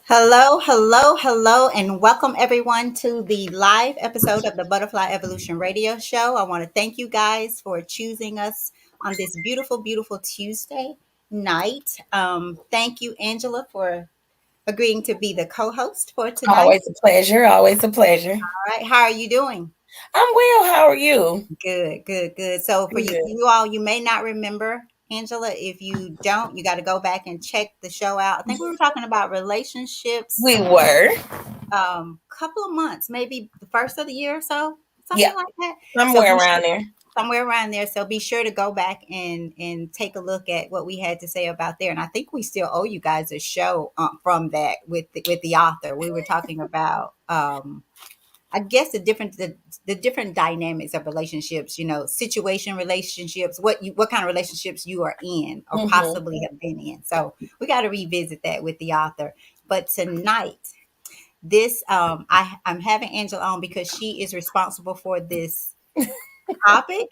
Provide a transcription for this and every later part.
Hello, hello, hello, and welcome everyone to the live episode of the Butterfly Evolution Radio Show. I want to thank you guys for choosing us on this beautiful, beautiful Tuesday night. Thank you, Angela, for agreeing to be the co host for tonight. Always a pleasure. Always a pleasure. All right, how are you doing? I'm well. How are you? Good, good, good. So, for you, Good. you all, you may not remember Angela. If you don't, you got to go back and check the show out. I think we were talking about relationships We were. couple of months, maybe the first of the year or so, something Yep. like that. So Somewhere be around sure there. somewhere around there. So be sure to go back and take a look at what we had to say about there. And I think we still owe you guys a show from that with the author. We were talking about I guess the different dynamics of relationships, situation relationships, what kind of relationships you are in or Hmm. possibly have been in. So we got to revisit that with the author. But tonight, this I'm having Angela on because she is responsible for this topic.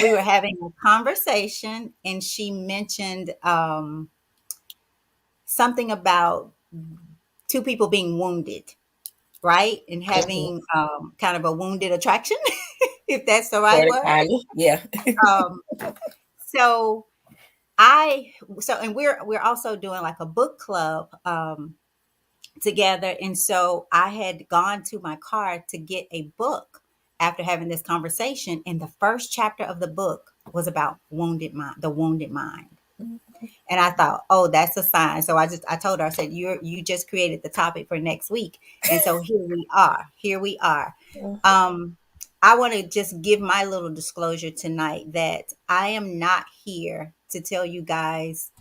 We were having a conversation and she mentioned something about two people being wounded, right? And Hmm. having kind of a wounded attraction, if that's the right Sort of, word. kind of. Yeah. Um, so I and we're also doing like a book club together. And so I had gone to my car to get a book after having this conversation. And the first chapter of the book was about wounded mind, the wounded mind. And I thought, oh, that's a sign. So I told her, I said, you just created the topic for next week. And so here we are. Here we are. Um, I want to just give my little disclosure tonight that I am not here to tell you guys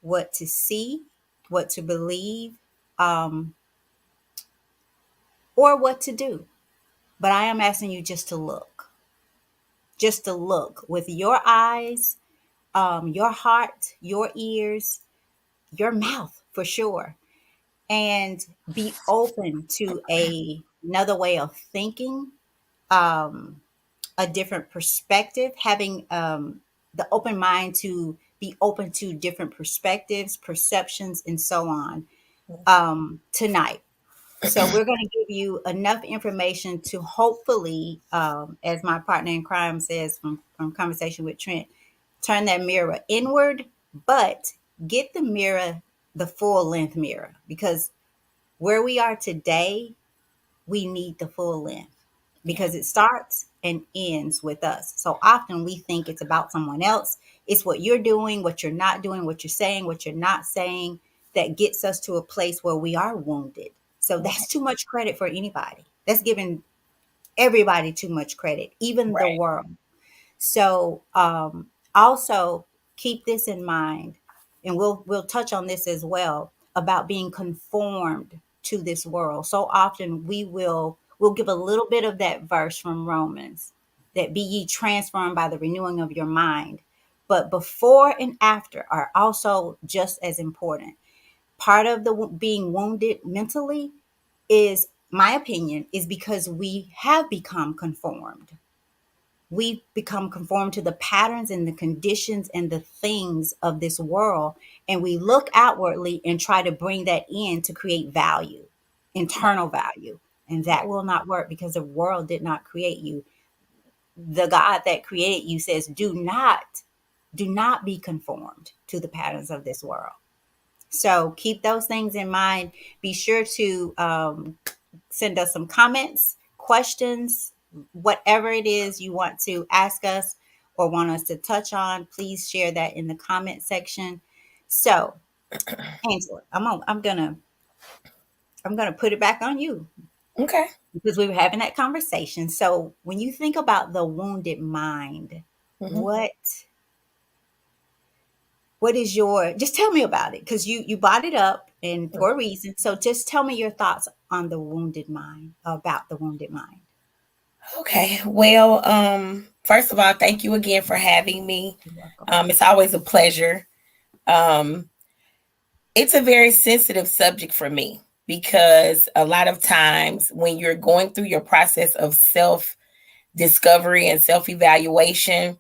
what to see, what to believe. Um, or what to do. But I am asking you just to look with your eyes, your heart, your ears, your mouth for sure, and be open to another way of thinking, um, a different perspective, having the open mind to be open to different perspectives, perceptions, and so on tonight. So we're going to give you enough information to hopefully, as my partner in crime says from conversation with Trent, turn that mirror inward, but get the mirror, the full length mirror, because where we are today, we need the full length Yeah. because it starts and ends with us. So often we think it's about someone else. It's what you're doing, what you're not doing, what you're saying, what you're not saying that gets us to a place where we are wounded. So that's Right. too much credit for anybody. That's giving everybody too much credit, even the Right. world. So also keep this in mind, and we'll touch on this as well about being conformed to this world. So often we'll give a little bit of that verse from Romans, that be ye transformed by the renewing of your mind. But before and after are also just as important. Part of the being wounded mentally is, my opinion, is because we have become conformed. We've become conformed to the patterns and the conditions and the things of this world. And we look outwardly and try to bring that in to create value, internal value. And that Right. will not work because the world did not create you. The God that created you says, do not be conformed to the patterns of this world. So keep those things in mind. Be sure to send us some comments, questions, whatever it is you want to ask us or want us to touch on. Please share that in the comment section. So, Angela, I'm gonna put it back on you Okay. because we were having that conversation. So, when you think about the wounded mind, Hmm. what what is your, just tell me about it, because you brought it up and for a reason. So just tell me your thoughts on the wounded mind, about the wounded mind. Okay. Well, first of all, thank you again for having me. You're welcome. It's always a pleasure. Um, it's a very sensitive subject for me because a lot of times when you're going through your process of self discovery and self evaluation,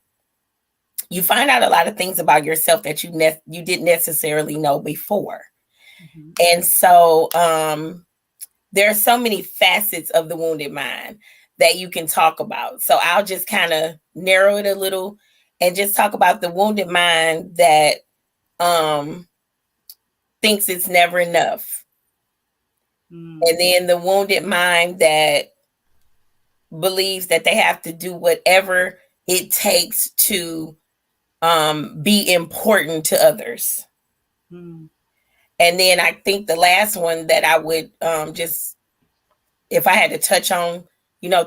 you find out a lot of things about yourself that you didn't necessarily know before. Mhm. And so there are so many facets of the wounded mind that you can talk about. So I'll just kind of narrow it a little and just talk about the wounded mind that um, thinks it's never enough. And Mm. then the wounded mind that believes that they have to do whatever it takes to be important to others. Mm. And then I think the last one that I would just, if I had to touch on,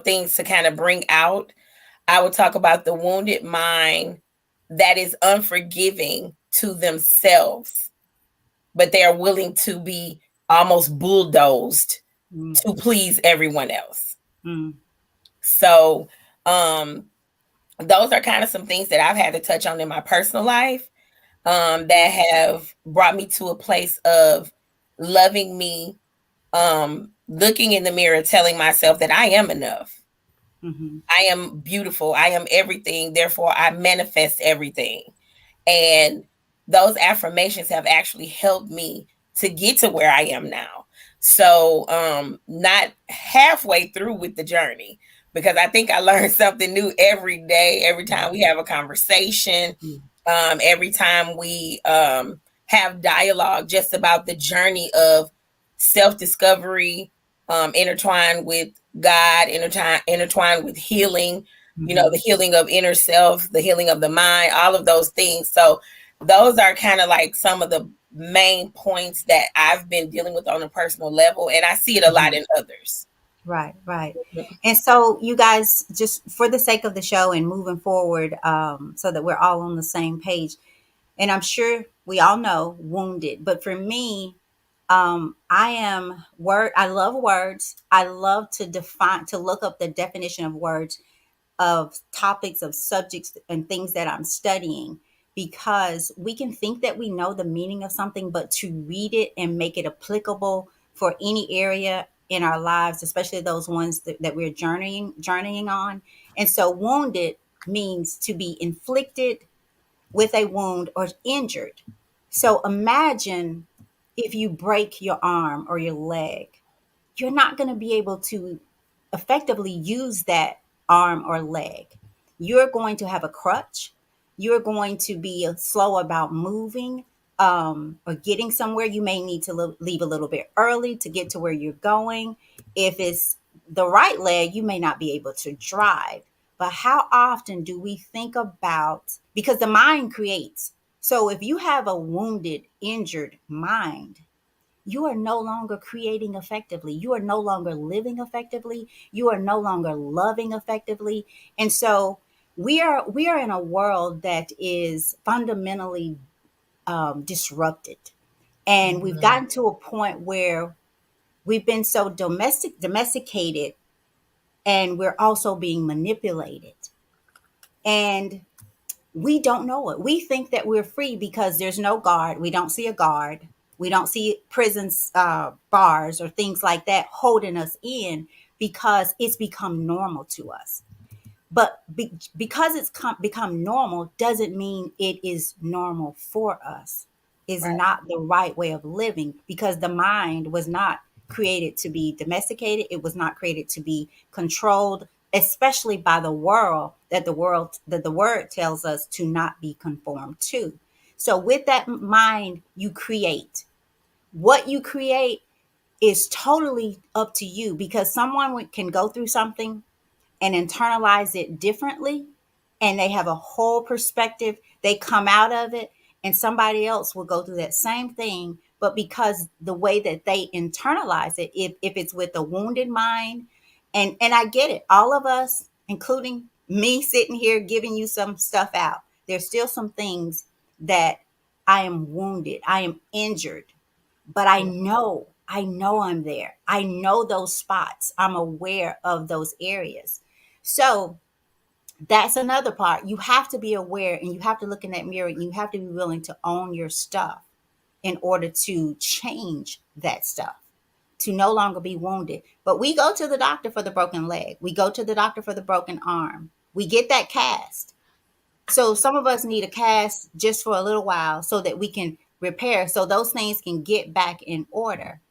things to kind of bring out, I would talk about the wounded mind that is unforgiving to themselves, but they are willing to be almost bulldozed Mm. to please everyone else. Mm. So, um, those are kind of some things that I've had to touch on in my personal life that have brought me to a place of loving me, looking in the mirror, telling myself that I am enough. Mhm. I am beautiful. I am everything. Therefore, I manifest everything. And those affirmations have actually helped me to get to where I am now. So, not halfway through with the journey, because I think I learn something new every day, every time we have a conversation, Mm. every time we have dialogue just about the journey of self discovery, intertwined with God, intertwined with healing, Mhm. the healing of inner self, the healing of the mind, all of those things. So, those are kind of like some of the main points that I've been dealing with on a personal level, and I see it a lot Mhm. in others. Right, right. And so, you guys, just for the sake of the show and moving forward, so that we're all on the same page, and I'm sure we all know wounded, but for me, I love words. I love to look up the definition of words, of topics, of subjects and things that I'm studying, because we can think that we know the meaning of something, but to read it and make it applicable for any area in our lives, especially those ones that we're journeying on. And so wounded means to be inflicted with a wound or injured. So imagine if you break your arm or your leg, you're not going to be able to effectively use that arm or leg. You're going to have a crutch. You're going to be slow about moving, or getting somewhere. You may need to leave a little bit early to get to where you're going. If it's the right leg, you may not be able to drive. But how often do we think about, because the mind creates. So if you have a wounded, injured mind, you are no longer creating effectively. You are no longer living effectively. You are no longer loving effectively. And so we are in a world that is fundamentally disrupted, and we've Mhm. gotten to a point where we've been so domesticated, and we're also being manipulated. And we don't know it. We think that we're free because there's no guard. We don't see a guard. We don't see prisons, bars, or things like that holding us in, because it's become normal to us. But because it's become normal doesn't mean it is normal for us. Is Right. not the right way of living, because the mind was not created to be domesticated. It was not created to be controlled, especially by the word tells us to not be conformed to. So with that mind, you create. What you create is totally up to you, because someone can go through something and internalize it differently, and they have a whole perspective, they come out of it, and somebody else will go through that same thing, but because the way that they internalize it, if it's with a wounded mind. And I get it, all of us, including me sitting here giving you some stuff out, there's still some things that I am wounded, I am injured, but I know I'm there. I know those spots. I'm aware of those areas. So that's another part. You have to be aware, and you have to look in that mirror, and you have to be willing to own your stuff in order to change that stuff, to no longer be wounded. But we go to the doctor for the broken leg. We go to the doctor for the broken arm. We get that cast. So some of us need a cast just for a little while so that we can repair so those things can get back in order.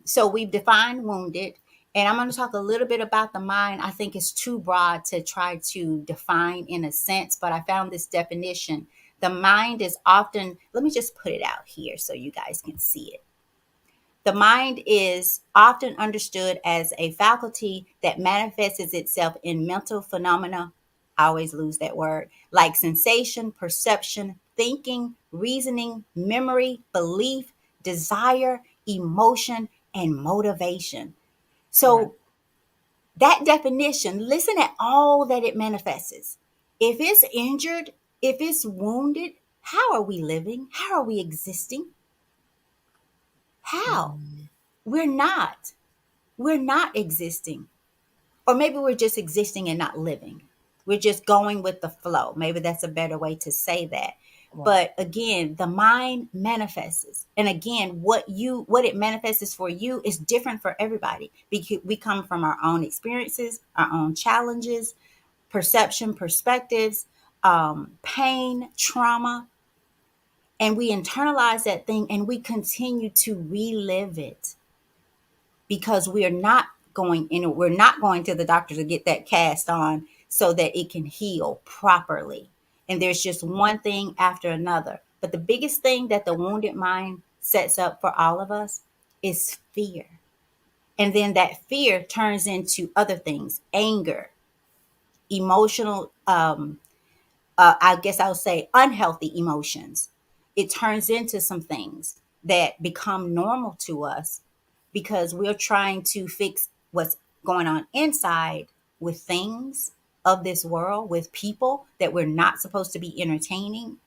So we've defined wounded, and I'm going to talk a little bit about the mind. I think it's too broad to try to define in a sense, but I found this definition. The mind is often, let me just put it out here so you guys can see it. The mind is often understood as a faculty that manifests itself in mental phenomena. I always lose that word, like sensation, perception, thinking, reasoning, memory, belief, desire, emotion, and motivation. Right. So, that definition, listen at all that it manifests. If it's injured, if it's wounded, how are we living? How are we existing? How? Mm, We're not. We're not existing. Or maybe we're just existing and not living. We're just going with the flow. Maybe that's a better way to say that. right. But again, the mind manifests. And again, what it manifests for you is different for everybody. Because we come from our own experiences, our own challenges, perception, perspectives, pain, trauma, and we internalize that thing and we continue to relive it because we're not going to the doctor to get that cast on so that it can heal properly. And there's just one thing after another. But the biggest thing that the wounded mind sets up for all of us is fear. And then that fear turns into other things, anger, emotional, I guess I would say unhealthy emotions. It turns into some things that become normal to us because we're trying to fix what's going on inside with things of this world, with people that we're not supposed to be entertaining,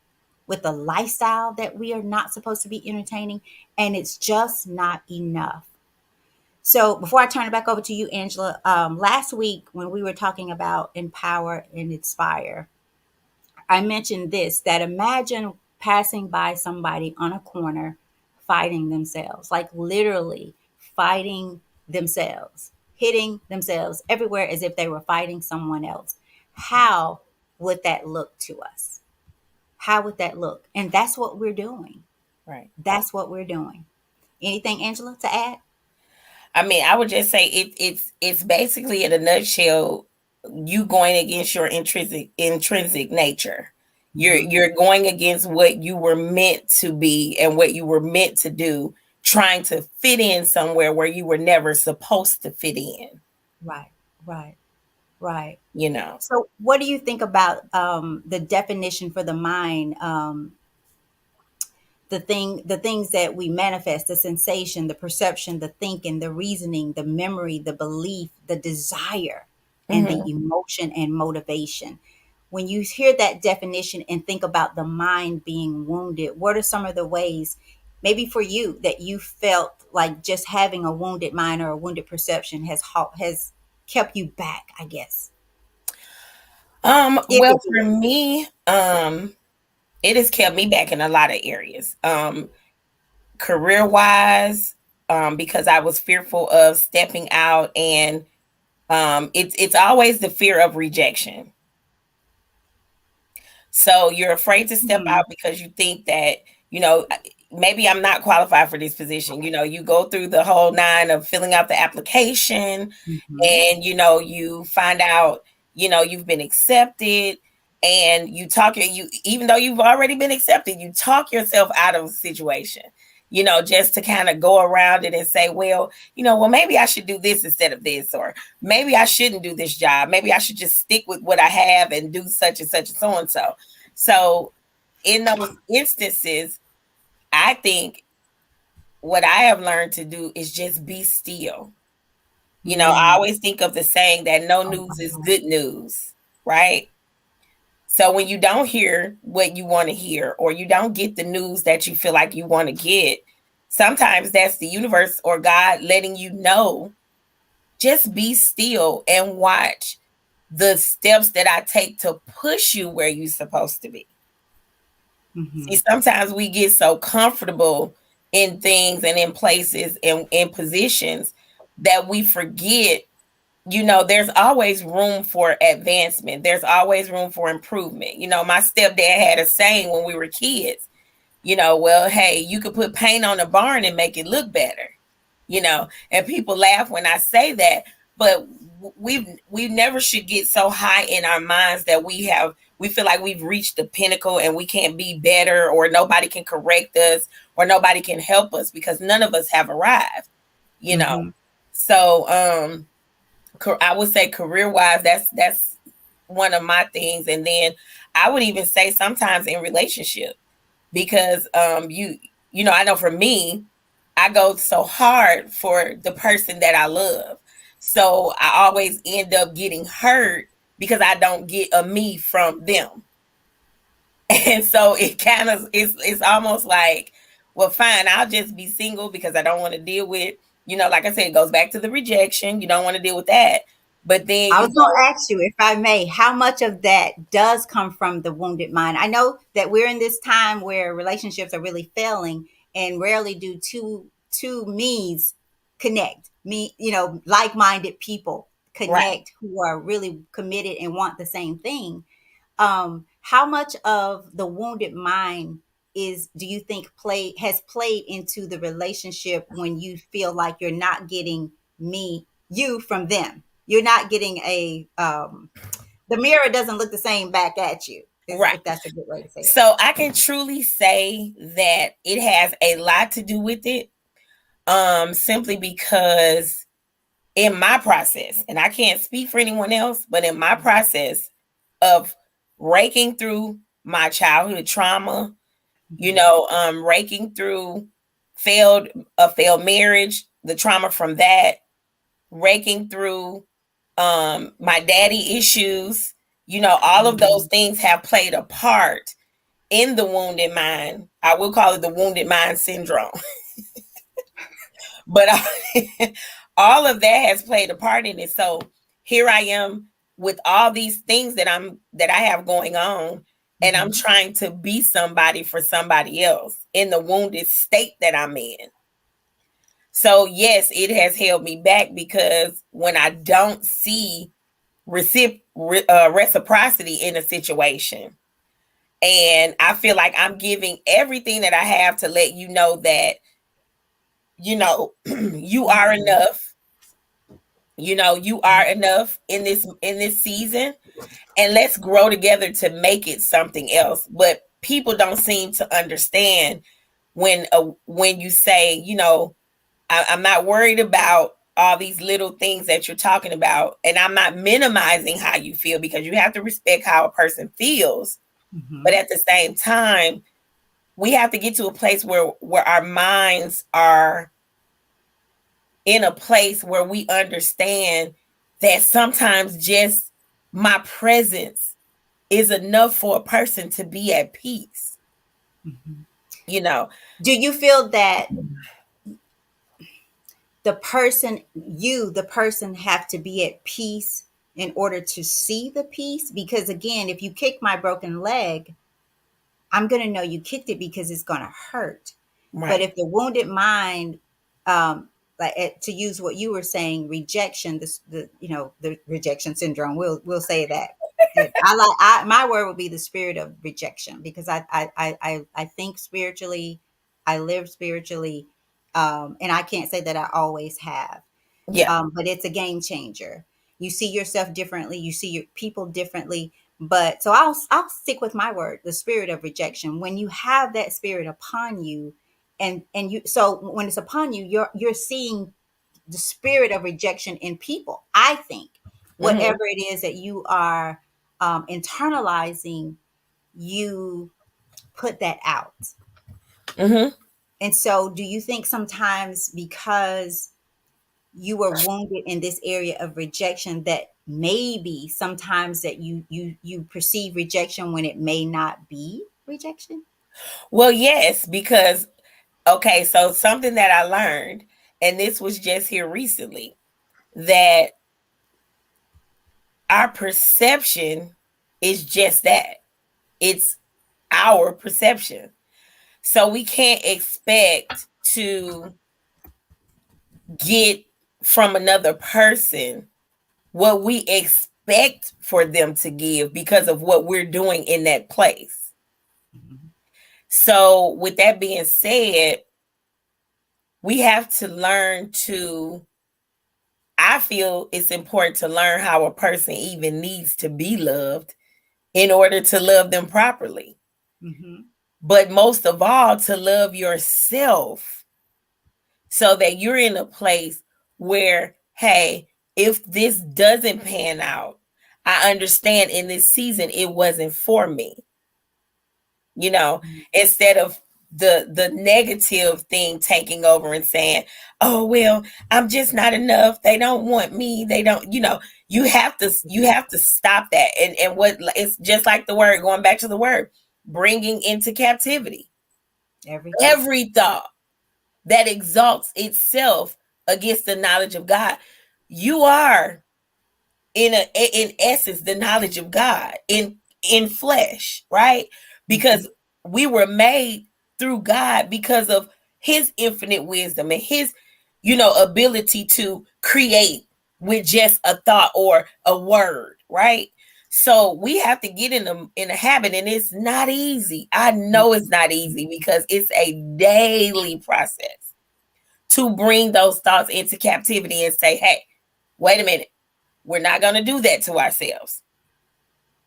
with a lifestyle that we are not supposed to be entertaining, and it's just not enough. So, before I turn it back over to you, Angela, last week when we were talking about empower and inspire, I mentioned this, that imagine passing by somebody on a corner fighting themselves, like literally fighting themselves, hitting themselves everywhere as if they were fighting someone else. How would that look to us? How would that look? And that's what we're doing. Right. That's what we're doing. Anything, Angela, to add? I mean, I would just say it's basically in a nutshell you going against your intrinsic nature. Mm-hmm. You're going against what you were meant to be and what you were meant to do, trying to fit in somewhere where you were never supposed to fit in. Right, right, right. You know. So, what do you think about the definition for the mind? The things that we manifest, the sensation, the perception, the thinking, the reasoning, the memory, the belief, the desire, and the Hmm. emotion and motivation. When you hear that definition and think about the mind being wounded, what are some of the ways, maybe for you, that you felt like just having a wounded mind or a wounded perception has kept you back, I guess, if Well, it for did? me, it has kept me back in a lot of areas. Career wise, because I was fearful of stepping out, and it's always the fear of rejection. So you're afraid to step Hmm. out because you think that, you know, maybe I'm not qualified for this position. You know, you go through the whole nine of filling out the application, Hmm. and, you find out, you've been accepted, and even though you've already been accepted, you talk yourself out of a situation, just to kind of go around it and say, well, maybe I should do this instead of this, or maybe I shouldn't do this job. Maybe I should just stick with what I have and do such and such and so and so. So in those instances, I think what I have learned to do is just be still. I Mm. always think of the saying that no Oh, news is wow. good news, right? So when you don't hear what you want to hear, or you don't get the news that you feel like you want to get, sometimes that's the universe or God letting you know, just be still and watch the steps that I take to push you where you're supposed to be. See, Hmm. sometimes we get so comfortable in things and in places and in positions that we forget, there's always room for advancement. There's always room for improvement. My stepdad had a saying when we were kids. Well, hey, you could put paint on a barn and make it look better, and people laugh when I say that, but we never should get so high in our minds that we feel like we've reached the pinnacle and we can't be better, or nobody can correct us, or nobody can help us, because none of us have arrived, you know. Mm-hmm. So I would say career wise, that's one of my things. And then I would even say sometimes in relationship, because I know for me, I go so hard for the person that I love. So I always end up getting hurt because I don't get a me from them. And so it kind of it's almost like, well, fine, I'll just be single because I don't want to deal with, like I said, it goes back to the rejection. You don't want to deal with that. But then, I was going to ask you, if I may, how much of that does come from the wounded mind? I know that we're in this time where relationships are really failing, and rarely do two me's connect. Me, like-minded people right. connect who are really committed and want the same thing. How much of the wounded mind do you think has played into the relationship when you feel like you're not getting you from them? You're not getting the mirror doesn't look the same back at you, is Right. if that's a good way to say it. So I can truly say that it has a lot to do with it. Simply because in my process, and I can't speak for anyone else, but in my process of raking through my childhood trauma, Mm-hmm. raking through a failed marriage, the trauma from that, raking through my daddy issues, all of those Mm-hmm. things have played a part in the wounded mind. I will call it the wounded mind syndrome. But all of that has played a part in it. So here I am with all these things that I have going on, and I'm Mm-hmm. trying to be somebody for somebody else in the wounded state that I'm in. So yes, it has held me back, because when I don't see reciprocity in a situation, and I feel like I'm giving everything that I have to let you know that you are Mm-hmm. enough. You are enough in this season, and let's grow together to make it something else. But people don't seem to understand when you say, I'm not worried about all these little things that you're talking about, and I'm not minimizing how you feel, because you have to respect how a person feels. But Mm-hmm. at the same time, we have to get to a place where our minds are in a place where we understand that sometimes just my presence is enough for a person to be at peace. Mm-hmm. You know, Do you feel that the person have to be at peace in order to see the peace? Because again, if you kick my broken leg, I'm going to know you kicked it because it's going to hurt. But right? if the wounded mind, to use what you were saying, rejection, the rejection syndrome, we'll say that. My word would be the spirit of rejection, because I think spiritually, I live spiritually, and I can't say that I always have, Yeah. but it's a game changer. You see yourself differently. You see your people differently. But so I'll stick with my word, the spirit of rejection. When you have that spirit upon you, and you so when it's upon you, you're seeing the spirit of rejection in people. I think Mm-hmm. whatever it is that you are internalizing, you put that out. Mm-hmm. And so, do you think sometimes because you were wounded in this area of rejection, that maybe sometimes that you perceive rejection when it may not be rejection? Well, yes, because okay, so something that I learned, and this was just here recently, that our perception is just that. It's our perception. So we can't expect to get from another person what we expect for them to give because of what we're doing in that place. Mhm. So, with that being said, we have to learn to, I feel it's important to learn how a person even needs to be loved in order to love them properly. Mm-hmm. But most of all, to love yourself so that you're in a place where, hey, if this doesn't pan out, I understand in this season it wasn't for me. You know, instead of the negative thing taking over and saying, "Oh, well, I'm just not enough. They don't want me. They don't, you have to stop that." And what, it's just like the word, going back to the word, bringing into captivity Every thought. every thought that exalts itself against the knowledge of God. You are in essence the knowledge of God in flesh, right? Mm-hmm. Because we were made through God because of his infinite wisdom and his ability to create with just a thought or a word, right? So we have to get in a habit, and it's not easy. I know it's not easy because it's a daily process to bring those thoughts into captivity and say, hey, wait a minute, we're not going to do that to ourselves.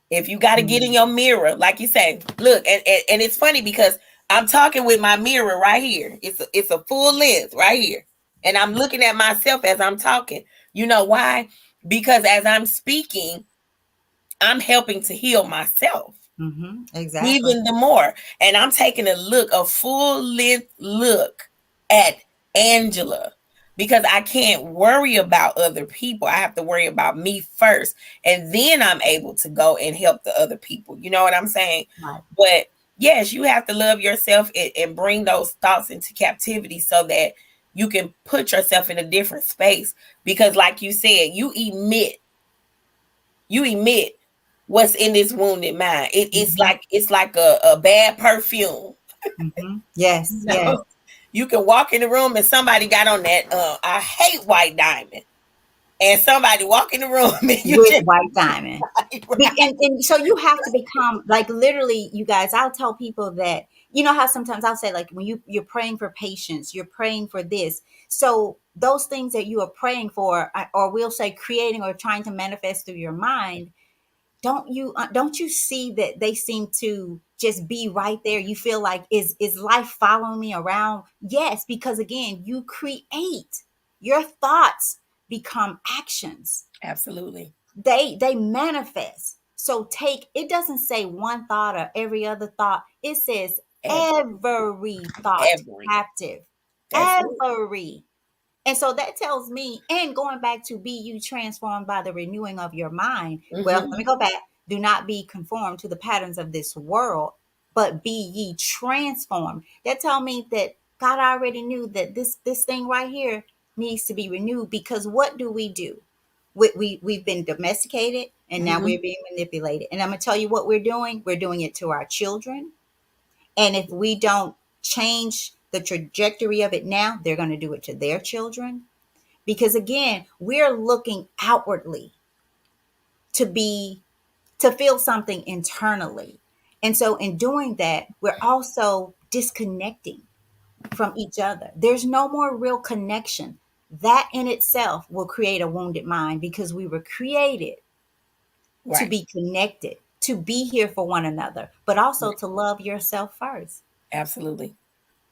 If you got to get in Mm-hmm. your mirror, like you say, look, and it's funny because I'm talking with my mirror right here. It's a full length right here. And I'm looking at myself as I'm talking. You know why? Because as I'm speaking, I'm helping to heal myself Mm-hmm. Exactly. even the more. And I'm taking a full length look at Angela because I can't worry about other people. I have to worry about me first. And then I'm able to go and help the other people. You know what I'm saying? Right. But yes, you have to love yourself and bring those thoughts into captivity so that you can put yourself in a different space. Because, like you said, you emit what's in this wounded mind. It's Mm-hmm. like a bad perfume. Mm-hmm. Yes. You Yes. know, you can walk in the room and somebody got on that. I hate white diamond, and somebody walk in the room and you With just white diamond. right. And so you have to become like literally, you guys. I'll tell people that you know how sometimes I'll say like when you're praying for patience, you're praying for this. So those things that you are praying for, or we'll say creating or trying to manifest through your mind, don't you see that they seem to just be right there? You feel like is life following me around? Yes, because again, you create your thoughts become actions. Absolutely. They manifest. So take it doesn't say one thought or every other thought. It says Every, every thought every. captive. That's it. Every. And so that tells me, and going back to be you transformed by the renewing of your mind. Well, let me Mm-hmm. go back. Do not be conformed to the patterns of this world, but be ye transformed. That tell me that God already knew that this thing right here needs to be renewed because what do? We've been domesticated and now Mm-hmm. we're being manipulated. And I'm gonna tell you what we're doing. We're doing it to our children. And if we don't change the trajectory of it now, they're going to do it to their children. Because again, we're looking outwardly to be to feel something internally. And so in doing that, we're also disconnecting from each other. There's no more real connection. That in itself will create a wounded mind because we were created to Right. be connected, to be here for one another, but also to love yourself first. Absolutely.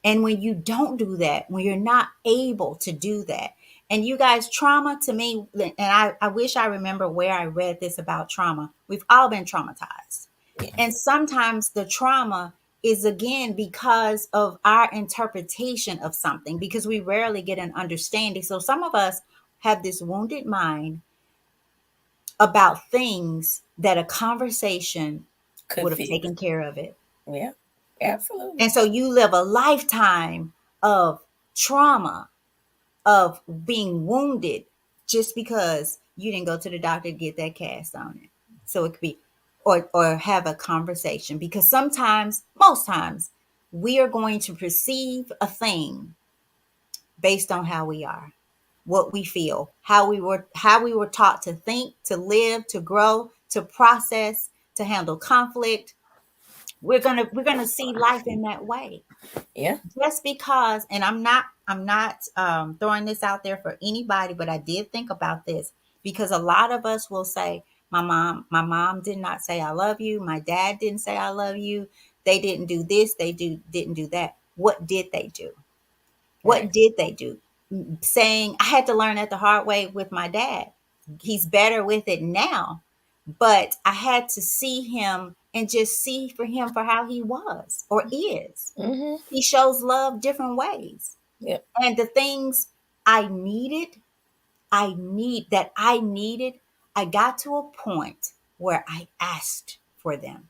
And when you don't do that, when you're not able to do that, and you guys, trauma to me, and I wish I remember where I read this about trauma. We've all been traumatized. And Yes. sometimes the trauma is again because of our interpretation of something, because we rarely get an understanding. So some of us have this wounded mind about things that a conversation Could would have fix. taken care of it. Yeah. And Absolutely. so you live a lifetime of trauma, of being wounded just because you didn't go to the doctor to get that cast on it. So it could be, or have a conversation, because sometimes, most times, we are going to perceive a thing based on how we are, what we feel, how we were taught to think, to live, to grow, to process, to handle conflict. We're gonna see life in that way. Yeah. Just because, and I'm not throwing this out there for anybody, but I did think about this because a lot of us will say, my mom did not say I love you, my dad didn't say I love you, they didn't do this, didn't do that. What did they do? Right. What did they do? Saying, I had to learn that the hard way with my dad. He's better with it now, but I had to see him and just see for him for how he was or is. Mhm. He shows love different ways. Yep. And the things I needed, I needed, I got to a point where I asked for them.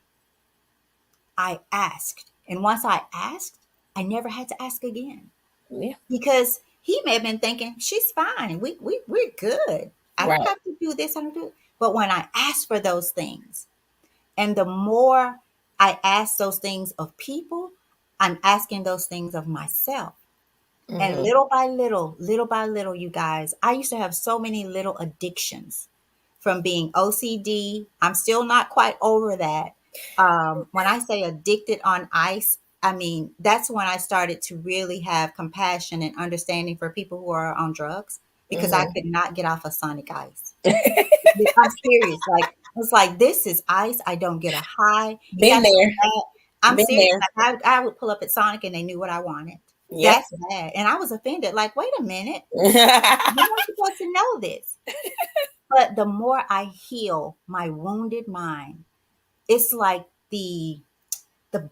I asked. And once I asked, I never had to ask again Yeah. because he may have been thinking, she's fine. We're good. I don't Right. have to do this. I don't do it. But when I asked for those things, and the more I ask those things of people, I'm asking those things of myself. And Mhm. little by little, you guys, I used to have so many little addictions from being OCD. I'm still not quite over that. When I say addicted on ice, I mean, that's when I started to really have compassion and understanding for people who are on drugs because I Mhm. could not get off of Sonic Ice. I'm serious. Like, I was like, this is ice. I don't get a high. It Been got so there. bad. I'm Been serious. there. Like, I would pull up at Sonic and they knew what I wanted. Yep. That's bad. And I was offended. Like, wait a minute. You're not supposed to know this. But the more I heal my wounded mind, it's like the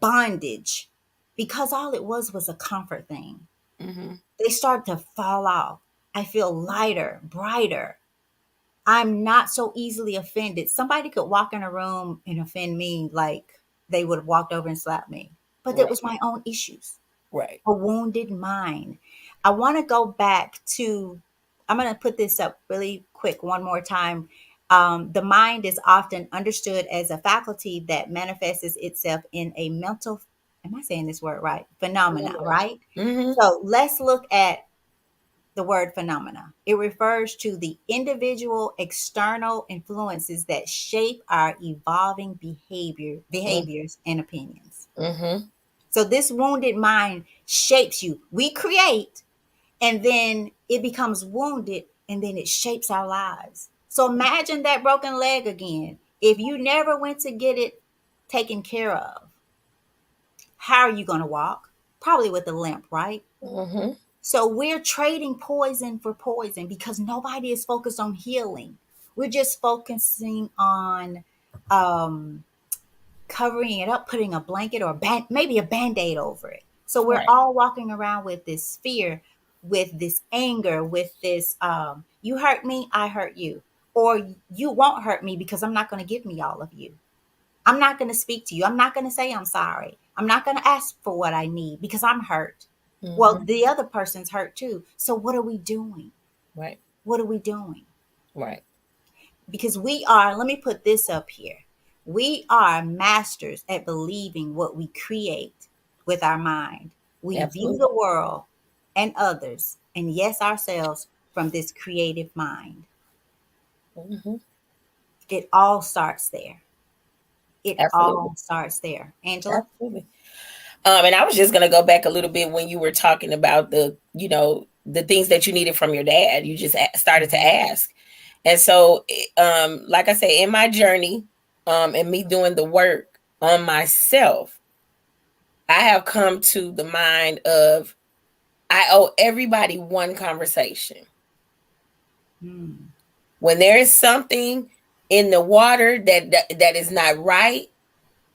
bondage, because all it was a comfort thing. Mhm. They start to fall off. I feel lighter, brighter. I'm not so easily offended. Somebody could walk in a room and offend me like they would have walked over and slapped me. But it Right. was my own issues, Right. a wounded mind. I want to go back to, I'm going to put this up really quick one more time. The mind is often understood as a faculty that manifests itself in a mental, am I saying this word right? Phenomena, right? Mhm. So let's look at the word phenomena. It refers to the individual external influences that shape our evolving Mhm. behaviors and opinions. Mhm. So this wounded mind shapes you. We create and then it becomes wounded and then it shapes our lives. So imagine that broken leg again. If you never went to get it taken care of, how are you going to walk? Probably with a limp, right? Mhm. So we're trading poison for poison because nobody is focused on healing. We're just focusing on um, covering it up, putting a blanket or maybe a band-aid over it. So we're Right. all walking around with this fear, with this anger, with this you hurt me, I hurt you. Or you won't hurt me because I'm not going to give me all of you. I'm not going to speak to you. I'm not going to say I'm sorry. I'm not going to ask for what I need because I'm hurt. Well, Mhm. the other person's hurt too. So what are we doing? Right. What are we doing? Right. Because we are, let me put this up here. We are masters at believing what we create with our mind. We view Absolutely. the world and others, and yes, ourselves from this creative mind. Mhm. It all starts there. It Absolutely. all starts there. Angela? Absolutely. And I was just gonna go back a little bit when you were talking about the things that you needed from your dad. You just started to Mhm. ask, and so, like I say, in my journey, and me doing the work on myself, I have come to the mind of I owe everybody one conversation. Hmm. When there is something in the water that is not right,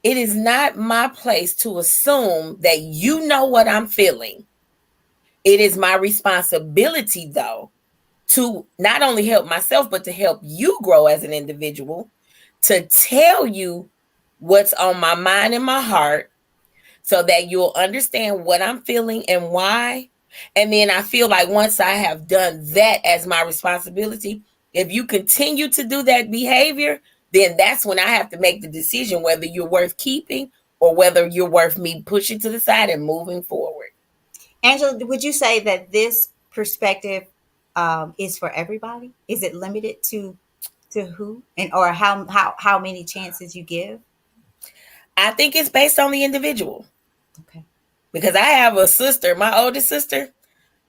it is not my place to assume that you know what I'm feeling. It is my responsibility, though, to not only help myself, but to help you grow as an individual, to tell you what's on my mind and my heart so that you'll understand what I'm feeling and why. And then I feel like once I have done that as my responsibility, if you continue to do that behavior, then that's when I have to make the decision whether you're worth keeping or whether you're worth me pushing to the side and moving forward. Angela, would you say that this perspective is for everybody? Is it limited to who and or how many chances you give? I think it's based on the individual Okay. because I have a sister, my oldest sister.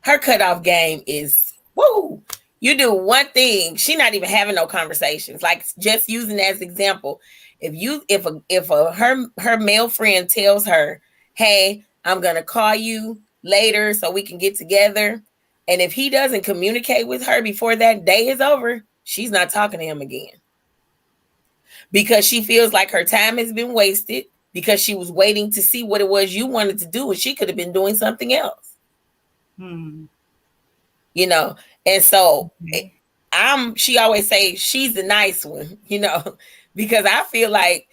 Her cutoff game is woo. You do one thing, she not even having no conversations. Like just using as example, if her male friend tells her, "Hey, I'm gonna call you later so we can get together," and if he doesn't communicate with her before that day is over, she's not talking to him again because she feels like her time has been wasted because she was waiting to see what it was you wanted to do and she could have been doing something else. Hmm. you know. And so Okay. she always say she's the nice one, because I feel like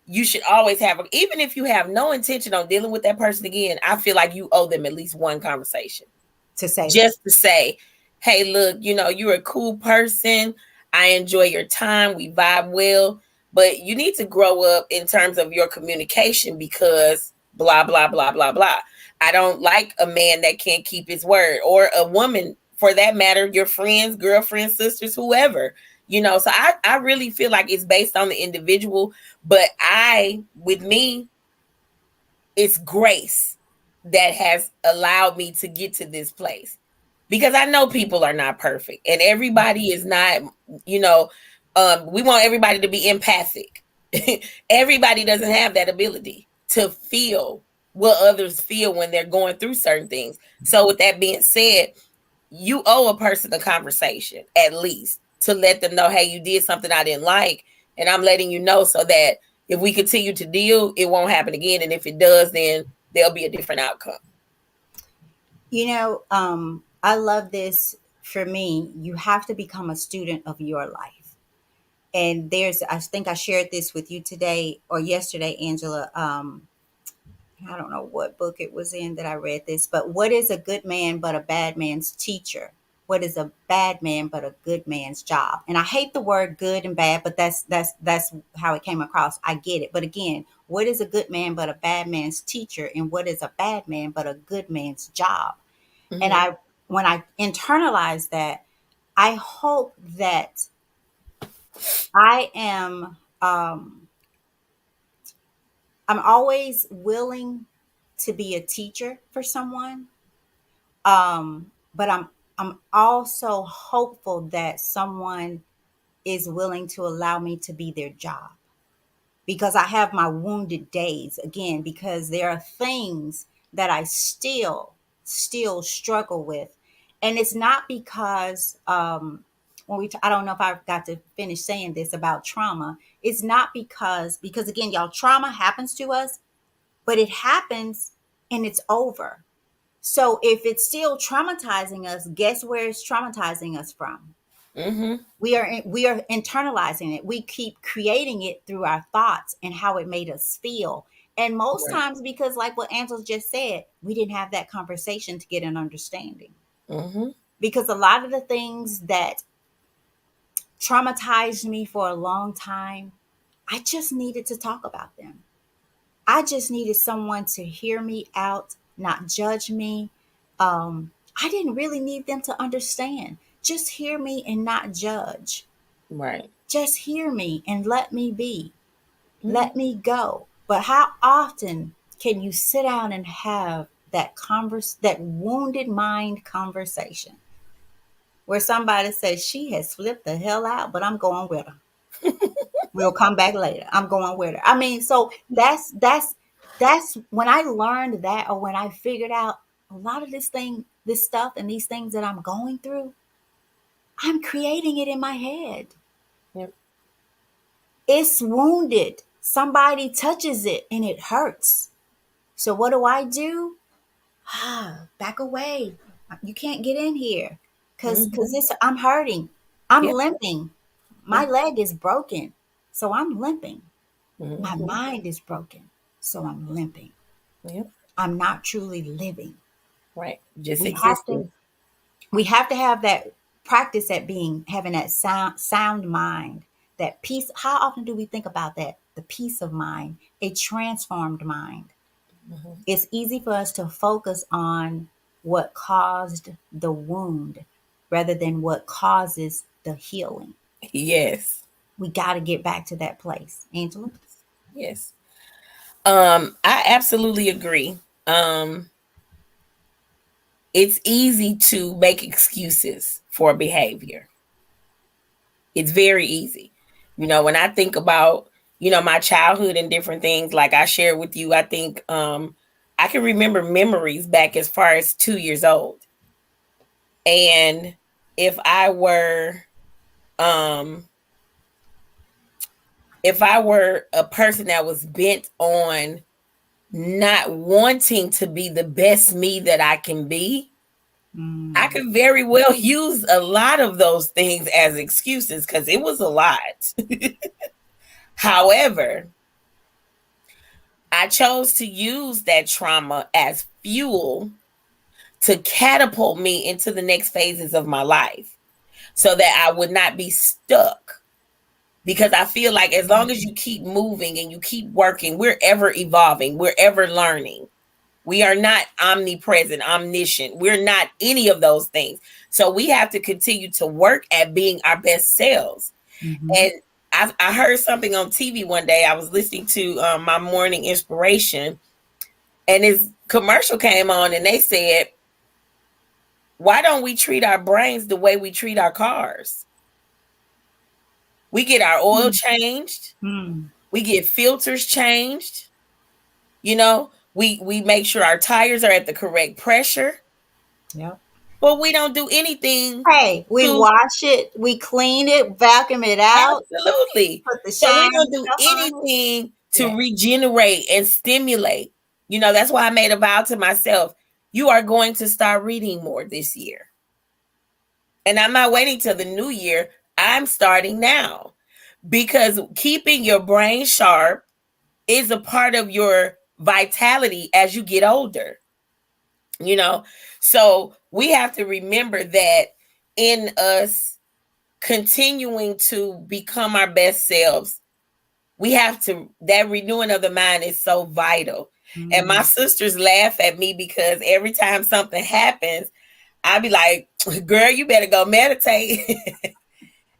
you should always have, even if you have no intention on dealing with that person again, I feel like you owe them at least one conversation To say that. just to say, hey, look, you're a cool person. I enjoy your time. We vibe well. But you need to grow up in terms of your communication because blah, blah, blah, blah, blah. I don't like a man that can't keep his word, or a woman for that matter, your friends, girlfriends, sisters, whoever. So I really feel like it's based on the individual. But with me, it's grace that has allowed me to get to this place because I know people are not perfect and everybody is not, you know, we want everybody to be empathic. Everybody doesn't have that ability to feel what others feel when they're going through certain things. So, with that being said, you owe a person a conversation at least to let them know, hey, you did something I didn't like, and I'm letting you know so that if we continue to deal, it won't happen again. And if it does, then there'll be a different outcome. I love this. For me, you have to become a student of your life. And I think I shared this with you today or yesterday, Angela. I don't know what book it was in that I read this, but what is a good man but a bad man's teacher? What is a bad man but a good man's job? And I hate the word good and bad, but that's how it came across. I get it. But again, what is a good man but a bad man's teacher? And what is a bad man but a good man's job? And Mm-hmm. when I internalize that, I hope that I am, I'm always willing to be a teacher for someone. But I'm also hopeful that someone is willing to allow me to be their job because I have my wounded days again, because there are things that I still struggle with. And it's not because I don't know if I've got to finish saying this about trauma. It's not because again, y'all, trauma happens to us, but it happens and it's over. So if it's still traumatizing us, guess where it's traumatizing us from? Mm-hmm. We are internalizing it. We keep creating it through our thoughts and how it made us feel. And most Right. times, because like what Angela just said, we didn't have that conversation to get an understanding. Mm-hmm. Because a lot of the things that traumatized me for a long time, I just needed to talk about them. I just needed someone to hear me out, not judge me. I didn't really need them to understand. Just hear me and not judge. Right. Just hear me and let me be. Mm-hmm. Let me go. But how often can you sit down and have that wounded mind conversation where somebody says she has flipped the hell out, but I'm going with her. We'll come back later. I'm going with her. I mean, so that's when I learned that, or when I figured out a lot of this stuff and these things that I'm going through, I'm creating it in my head. Yep. It's wounded. Somebody touches it and it hurts. So what do I do? Back away. You can't get in here Mm-hmm. because this I'm hurting. I'm Yep. limping. My Yep. leg is broken. So I'm limping. My Mm-hmm. mind is broken. So I'm limping. Yep. I'm not truly living. Right. Just We have to existing. we have to have that practice at having that sound mind, that peace. How often do we think about that? The peace of mind, a transformed mind. Mm-hmm. It's easy for us to focus on what caused the wound rather than what causes the healing. Yes. We got to get back to that place. Angela? Yes. I absolutely agree. Um, it's easy to make excuses for behavior. It's very easy. When I think about, my childhood and different things like I shared with you, I think I can remember memories back as far as 2 years old. And if I were um if I were a person that was bent on not wanting to be the best me that I can be, I Mm, could very well use a lot of those things as excuses because it was a lot. However, I chose to use that trauma as fuel to catapult me into the next phases of my life so that I would not be stuck. Because I feel like as long as you keep moving and you keep working, we're ever evolving, we're ever learning. We are not omnipresent, omniscient. We're not any of those things. So we have to continue to work at being our best selves. mhm, And I heard something on TV one day. I was listening to my morning inspiration, and this commercial came on, and they said, "Why don't we treat our brains the way we treat our cars? We get our oil mm, changed, mm. we get filters changed, we make sure our tires are at the correct pressure, Yep. but we don't do anything Hey, we to wash it, we clean it, vacuum it out, absolutely. put the So we shine don't do stuff on it. anything to Yeah. regenerate and stimulate. That's why I made a vow to myself. You are going to start reading more this year. And I'm not waiting till the new year. I'm starting now because keeping your brain sharp is a part of your vitality as you get older, you know? So we have to remember that in us continuing to become our best selves, we have to, that renewing of the mind is so vital. And my Mm. sisters laugh at me because every time something happens, I be like, girl, you better go meditate.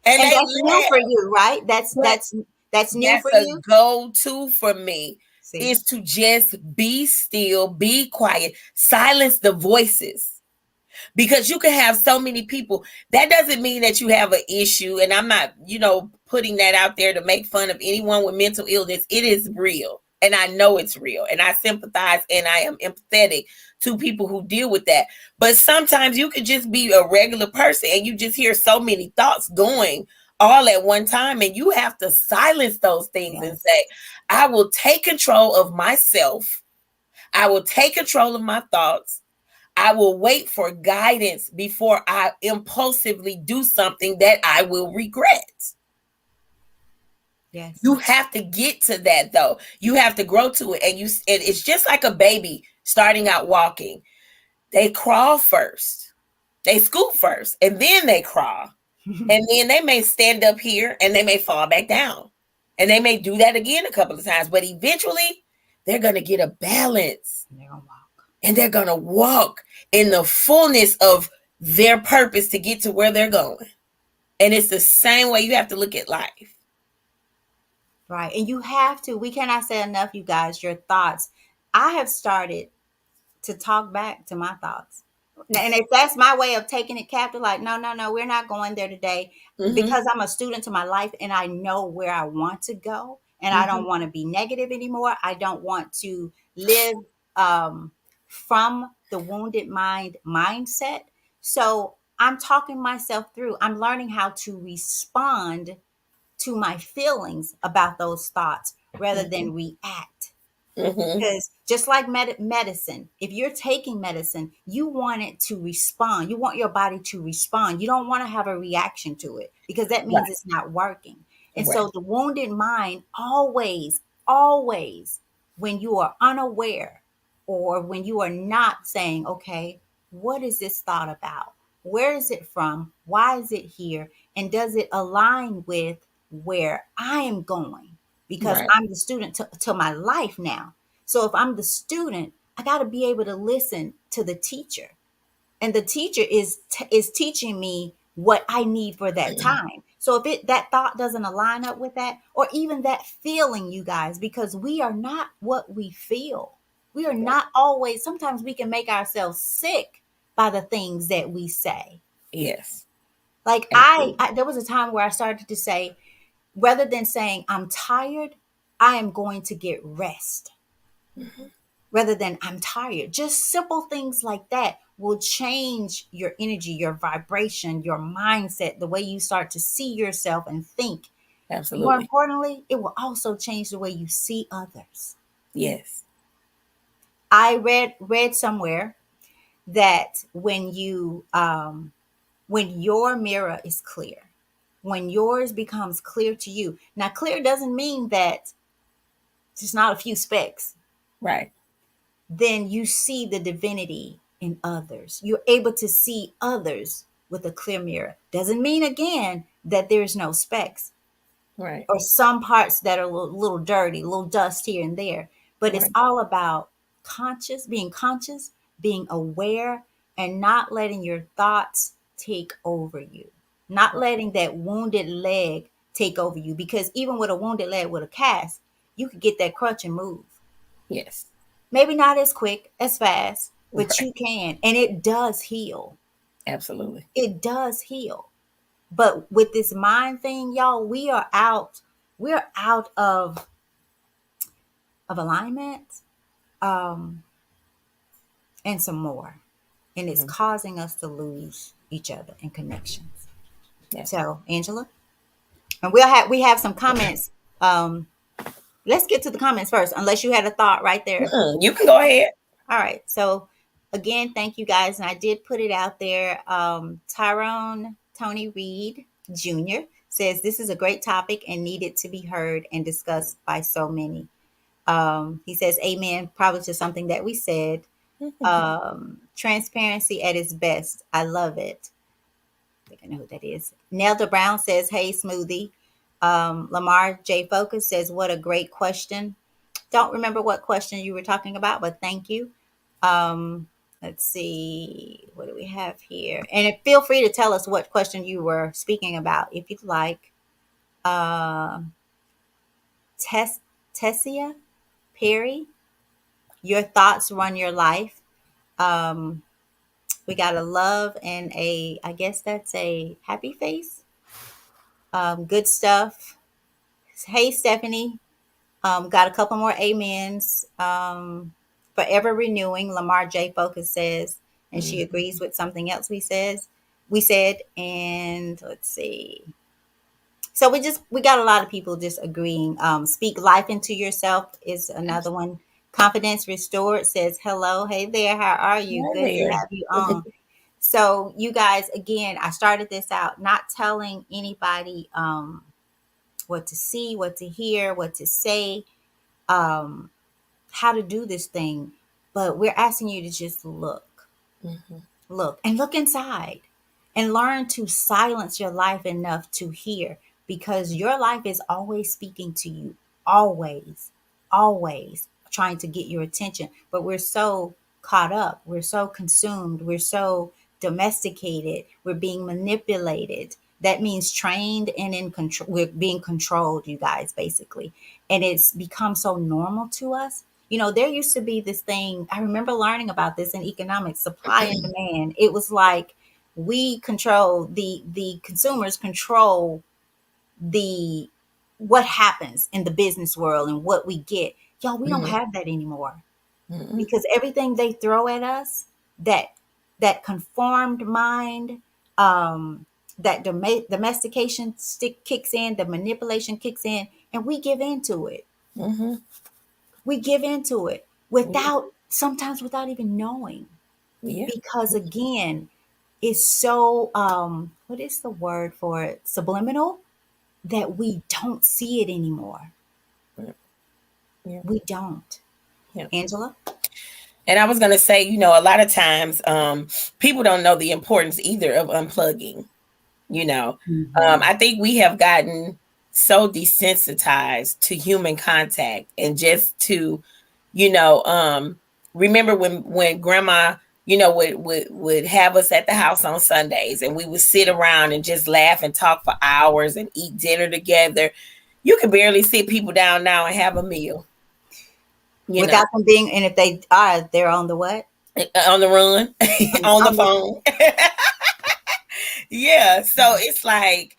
And And they that's new laugh. for you, right? But That's new that's for a you? go-to for me See? is to just be still, be quiet, silence the voices because you can have so many people. That doesn't mean that you have an issue. And I'm not, putting that out there to make fun of anyone with mental illness. It is real. And I know it's real. And I sympathize and I am empathetic to people who deal with that. But sometimes you could just be a regular person and you just hear so many thoughts going all at one time. And you have to silence those things and Yes. say, I will take control of myself. I will take control of my thoughts. I will wait for guidance before I impulsively do something that I will regret. Yes. You have to get to that though. You have to grow to it. And it's just like a baby starting out walking. They crawl first. They scoot first and then they crawl. And then they may stand up here and they may fall back down. And they may do that again a couple of times, but eventually they're going to get a balance They're gonna walk. and they're going to walk in the fullness of their purpose to get to where they're going. And it's the same way you have to look at life. Right. And you have to, we cannot say enough, you guys, your thoughts. I have started to talk back to my thoughts. And if that's my way of taking it captive, like, no, no, no, we're not going there today Mm-hmm. because I'm a student to my life and I know where I want to go and I Mm-hmm. don't want to be negative anymore. I don't want to live um, from the wounded mind mindset. So I'm talking myself through. I'm learning how to respond to my feelings about those thoughts rather Mm-hmm. than react. Mm-hmm. Because just like medicine, if you're taking medicine, you want it to respond. You want your body to respond. You don't want to have a reaction to it because that means Right. it's not working. And Right. so the wounded mind always, always, when you are unaware or when you are not saying, okay, what is this thought about? Where is it from? Why is it here? And does it align with where I am going? Because Right. I'm the student to my life now. So if I'm the student, I got to be able to listen to the teacher. And the teacher is teaching me what I need for that time. So if that thought doesn't align up with that, or even that feeling, you guys, because we are not what we feel. We are Yep. not always, sometimes we can make ourselves sick by the things that we say. Yes. Like Absolutely. there was a time where I started to say, rather than saying I'm tired, I am going to get rest. Hmm. Rather than I'm tired. Just simple things like that will change your energy, your vibration, your mindset, the way you start to see yourself and think. More Absolutely. importantly, it will also change the way you see others. Yes. I read somewhere that when your mirror is clear, when yours becomes clear to you. Now, clear doesn't mean that there's not a few specks. Right. Then you see the divinity in others. You're able to see others with a clear mirror. Doesn't mean again that there's no specks Right. or some parts that are a little dirty, a little dust here and there. But it's Right. all about conscious, being aware, and not letting your thoughts take over you. Not Right. letting that wounded leg take over you. Because even with a wounded leg with a cast, you could get that crutch and move. Yes. Maybe not as quick, as fast, but Right. you can. And it does heal. Absolutely. It does heal. But with this mind thing, y'all, we're out of alignment, um, and some more. And it's Mhm. causing us to lose each other and connections. Yes. So, Angela, and we have some comments. Um, let's get to the comments first, unless you had a thought right there. You can go ahead. All right. So again, thank you guys. And I did put it out there. Tyrone Tony Reed Jr. says this is a great topic and needed to be heard and discussed by so many. He says, Amen, probably to something that we said. Transparency at its best. I love it. I think I know who that is. Nelda Brown says, Hey, Smoothie. Lamar J. Focus says, What a great question. Don't remember what question you were talking about, but thank you. Um, let's see, what do we have here? And feel free to tell us what question you were speaking about if you'd like. Uh, Tess, Tessia Perry, your thoughts run your life. Um, we got a love and I guess that's a happy face. Good stuff. Hey, Stephanie. Got a couple more amens. Forever renewing, Lamar J. Focus says, and she Mhm. agrees with something else we said, and let's see. So we got a lot of people just agreeing. Speak life into yourself is another one. Confidence restored says, hello, hey there, how are you? Right Good to there. have you on. So you guys, again, I started this out not telling anybody what to see, what to hear, what to say, um, how to do this thing, but we're asking you to just Mhm. look inside and learn to silence your life enough to hear, because your life is always speaking to you, always, always trying to get your attention. But we're so caught up, we're so consumed, we're so domesticated, we're being manipulated. That means trained and in control. We're being controlled, you guys, basically. And it's become so normal to us. There used to be this thing. I remember learning about this in economics, supply and demand. It was like we control the consumers control the what happens in the business world and what we get. Y'all, we don't Mhm. have that anymore, Mhm. because everything they throw at us, that that conformed mind, um, that domestication stick kicks in, the manipulation kicks in, and we give into it. Mhm. We give into it without sometimes without even knowing, Yeah. because again, it's so what is the word for it? Subliminal, that we don't see it anymore. Yeah. Yeah. We don't. Yeah. Angela? And I was gonna say, a lot of times, people don't know the importance either of unplugging. Hmm. I think we have gotten so desensitized to human contact and just to, you know, um, remember when grandma would have us at the house on Sundays, and we would sit around and just laugh and talk for hours and eat dinner together. You can barely sit people down now and have a meal, you know, Without them being, and if they are, they're on the what? on the run, on the On the phone. Yeah. So it's like,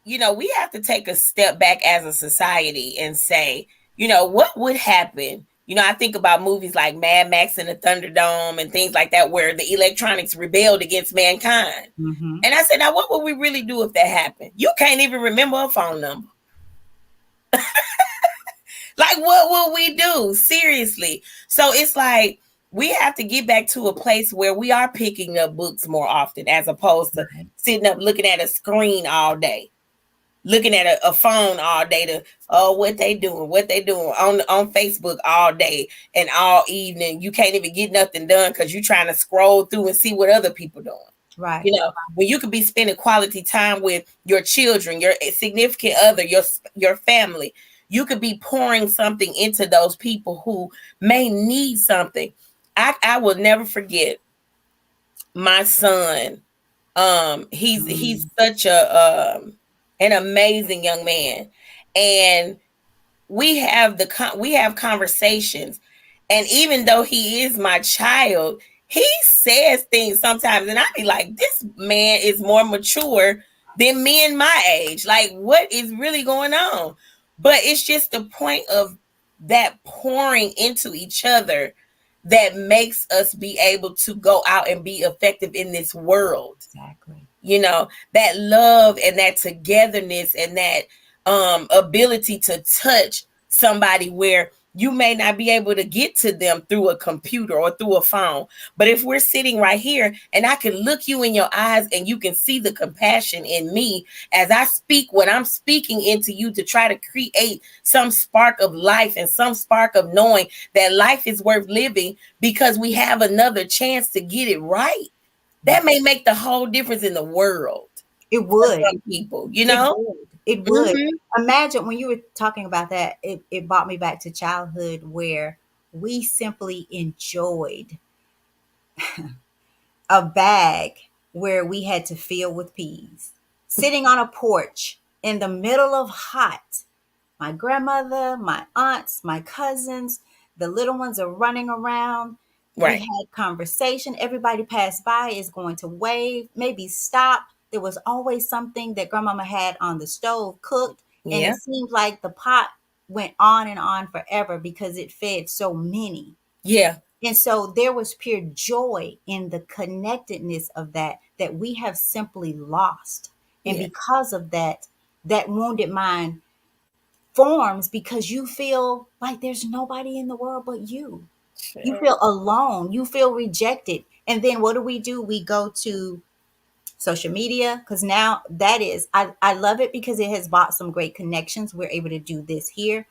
we have to take a step back as a society and say, what would happen? I think about movies like Mad Max and the Thunderdome and things like that, where the electronics rebelled against mankind. Mhm. And I said, now what would we really do if that happened? You can't even remember a phone number. Like, what will we do? Seriously. So it's like we have to get back to a place where we are picking up books more often, as opposed to Right. sitting up looking at a screen all day, looking at a phone all day to, what they doing on Facebook all day and all evening. You can't even get nothing done because you're trying to scroll through and see what other people doing. Right. When you could be spending quality time with your children, your significant other, your family. You could be pouring something into those people who may need something. I will never forget my son. He's Mm. such a an amazing young man, and we have conversations, and even though he is my child, he says things sometimes, and I be like, this man is more mature than men my age. Like, what is really going on? But it's just the point of that pouring into each other that makes us be able to go out and be effective in this world. Exactly. That love and that togetherness and that ability to touch somebody where you may not be able to get to them through a computer or through a phone. But if we're sitting right here and I can look you in your eyes and you can see the compassion in me as I speak what I'm speaking into you, to try to create some spark of life and some spark of knowing that life is worth living because we have another chance to get it right, that may make the whole difference in the world It for would. some people, It would. It would. Mhm. Imagine when you were talking about that, it brought me back to childhood where we simply enjoyed a bag where we had to fill with peas, sitting on a porch in the middle of hot. My grandmother, my aunts, my cousins, the little ones are running around. We Right. had conversation. Everybody passed by is going to wave, maybe stop. There was always something that grandmama had on the stove cooked, and Yeah. it seemed like the pot went on and on forever because it fed so many. Yeah. And so there was pure joy in the connectedness of that we have simply lost. And Yeah. because of that, that wounded mind forms because you feel like there's nobody in the world but you. You Sure. feel alone, you feel rejected. And then what do? We go to social media because now that is, I love it because it has brought some great connections. We're able to do this here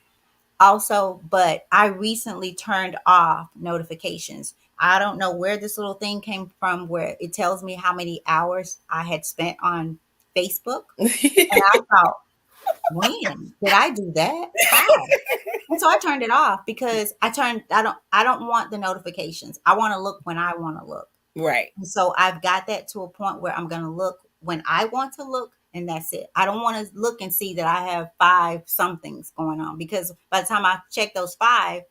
also, but I recently turned off notifications. I don't know where this little thing came from where it tells me how many hours I had spent on Facebook. And I thought, when did I do that? How? And so I turned it off because I don't want the notifications. I want to look when I want to look. Right. And so I've got that to a point where I'm going to look when I want to look, and that's it. I don't want to look and see that I have five somethings going on because by the time I check those five,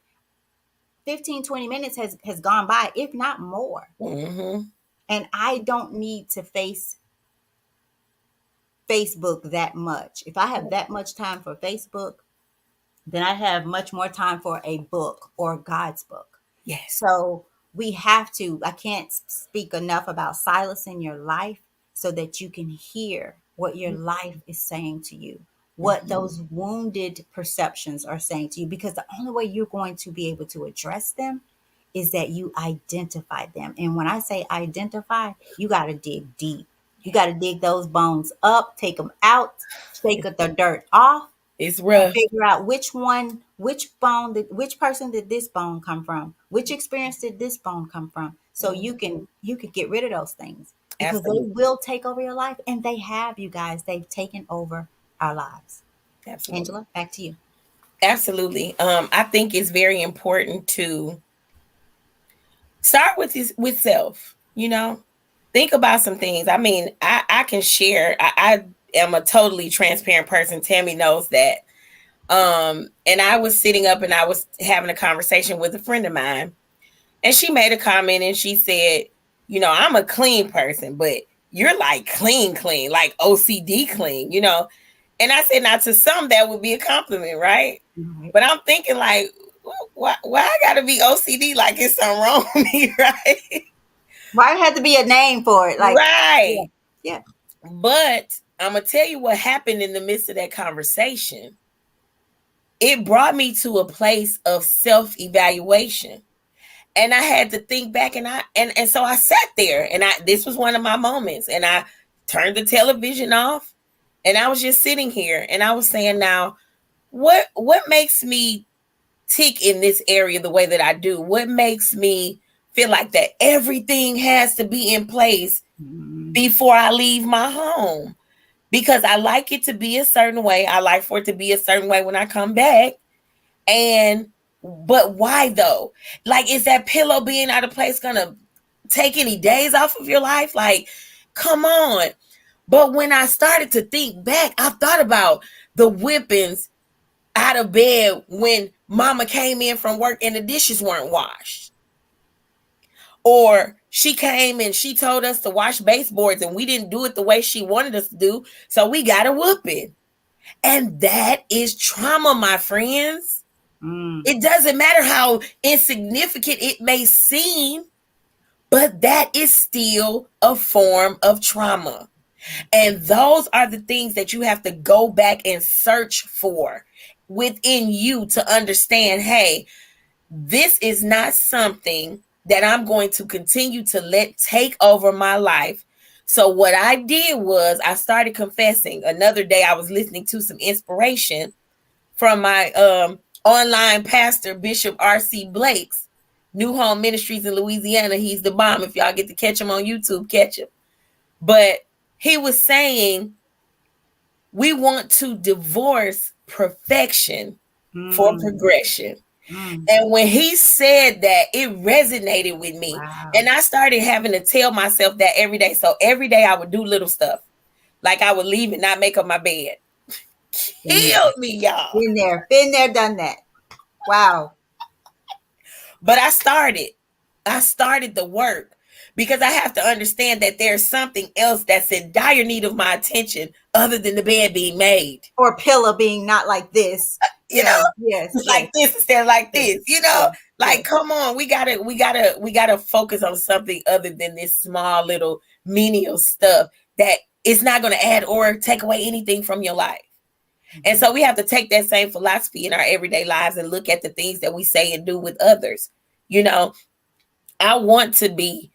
15, 20 minutes has gone by, if not more. Hmm. And I don't need to face Facebook that much. If I have that much time for Facebook, then I have much more time for a book or God's book. Yes. So we have to, I can't speak enough about silencing your life so that you can hear what your life is saying to you, what Hmm. those wounded perceptions are saying to you, because the only way you're going to be able to address them is that you identify them. And when I say identify, you got to dig deep. You got to dig those bones up, take them out, shake It's, the dirt off, it's and rough. figure out which person did this bone come from, which experience did this bone come from, so Mhm. you could get rid of those things because they Absolutely. will take over your life, and they have, you guys, they've taken over our lives. Absolutely. Angela, back to you. Absolutely. I think it's very important Start with this with self, you know. Think about some things. I mean, I can share. I am a totally transparent person. Tammy knows that. And I was sitting up and I was having a conversation with a friend of mine, and she made a comment and she said, you know, I'm a clean person, but you're like clean, clean, like OCD clean, you know. And I said, now to some that would be a compliment, right? Right. But I'm thinking like, why I gotta be OCD like it's something wrong with me, right? Why had to be a name for it? Like, yeah, Right. yeah. But I'm gonna tell you what happened in the midst of that conversation. It brought me to a place of self-evaluation. And I had to think back, and so I sat there, and I this was one of my moments, and I turned the television off, and I was just sitting here, and I was saying, now, what makes me tick in this area the way that I do? What makes me feel like that everything has to be in place Mm, before I leave my home? Because I like it to be a certain way. I like for it to be a certain way when I come back. And but why though? Like, is that pillow being out of place gonna take any days off of your life? Like, come on. But when I started to think back, I thought about the whippings out of bed when mama came in from work and the dishes weren't washed. Or she came and she told us to wash baseboards and we didn't do it the way she wanted us to do. So we got a whooping. And that is trauma, my friends. mm, It doesn't matter how insignificant it may seem, but that is still a form of trauma. And those are the things that you have to go back and search for within you to understand, hey, this is not something that I'm going to continue to let take over my life. So what I did was I started confessing. Another day I was listening to some inspiration from my online pastor, Bishop R.C. Blake's New Home Ministries in Louisiana. He's the bomb. If y'all get to catch him on YouTube, catch him. But he was saying we want to divorce perfection for mm, progression. mm. And when he said that, it resonated with me. Wow. And I started having to tell myself that every day. So every day I would do little stuff. Like I would leave and not make up my bed. Been there. Killed me, y'all. Been there. Been there, done that. Wow. But I started. I started the work because I have to understand that there's something else that's in dire need of my attention other than the bed being made. Or pillow being not like this. You know, Yes, yes, like this instead of like yes, this. You know, yes, like yes. come on, we gotta focus on something other than this small little menial stuff that it's not gonna add or take away anything from your life. And Mhm. so we have to take that same philosophy in our everyday lives and look at the things that we say and do with others. You know, I want to be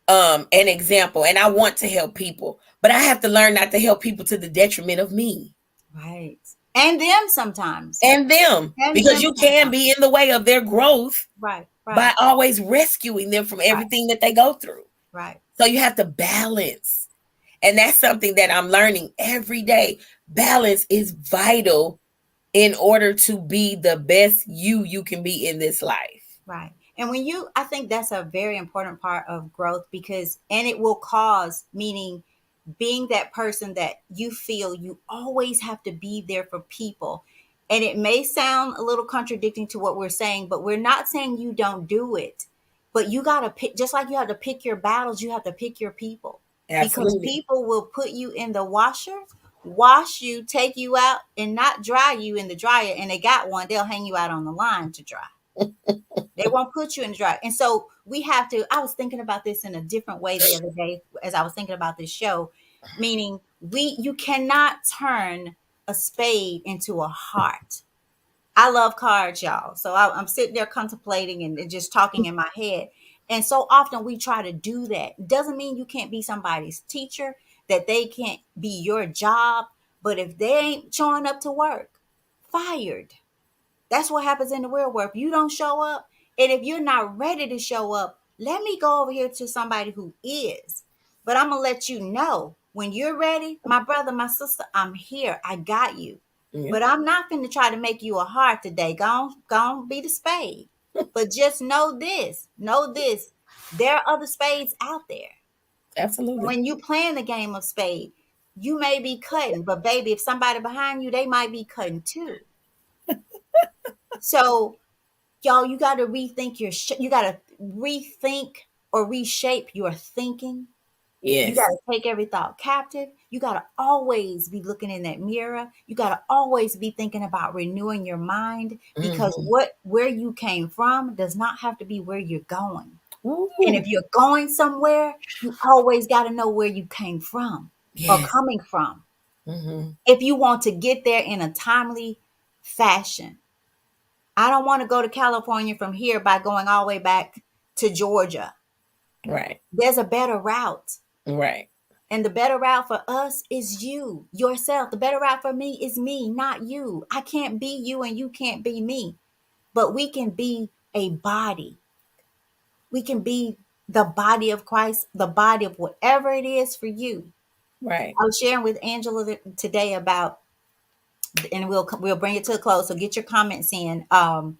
an example and I want to help people, but I have to learn not to help people to the detriment of me Right. And them sometimes. and them, And because them you can sometimes. be in the way of their growth Right, by right, always rescuing them from right, everything that they go through. right. So you have to balance. And that's something that I'm learning every day. Balance is vital in order to be the best you can be in this life. Right. And when you, I think that's a very important part of growth because, and it will cause, meaning being that person that you feel you always have to be there for people. And it may sound a little contradicting to what we're saying, but we're not saying you don't do it. But you got to pick, just like you have to pick your battles, you have to pick your people because Absolutely. people will put you in the washer, wash you, take you out, and not dry you in the dryer. And they got one, they'll hang you out on the line to dry. They won't put you in the dry. And so we have to, I was thinking about this in a different way the other day as I was thinking about this show, meaning you cannot turn a spade into a heart. I love cards, y'all. So I'm sitting there contemplating and just talking in my head. And so often we try to do that. Doesn't mean you can't be somebody's teacher, that they can't be your job. But if they ain't showing up to work, fired. That's what happens in the real world. If you don't show up, and if you're not ready to show up, let me go over here to somebody who is. But I'm gonna let you know when you're ready, my brother, my sister, I'm here. I got you. Yeah. But I'm not gonna try to make you a heart today. Go on be the spade. But just know this. Know this. There are other spades out there. Absolutely. When you playing the game of spade, you may be cutting, but baby, if somebody behind you, they might be cutting too. So, y'all, you got to rethink you got to rethink or reshape your thinking. You got Yes. to take every thought captive. You got to always be looking in that mirror. You got to always be thinking about renewing your mind, because Mm-hmm. where you came from does not have to be where you're going. And Ooh. if you're going somewhere, you always got to know where you came from or Yes. coming from. Mm-hmm. If you want to get there in a timely fashion, I don't want to go to California from here by going all the way back to Georgia. Right. There's a better route. Right. And the better route for us is you, yourself. The better route for me is me, not you. I can't be you and you can't be me. But we can be a body. We can be the body of Christ, the body of whatever it is for you. Right. I was sharing with Angela today about, and we'll bring it to a close. So get your comments in. How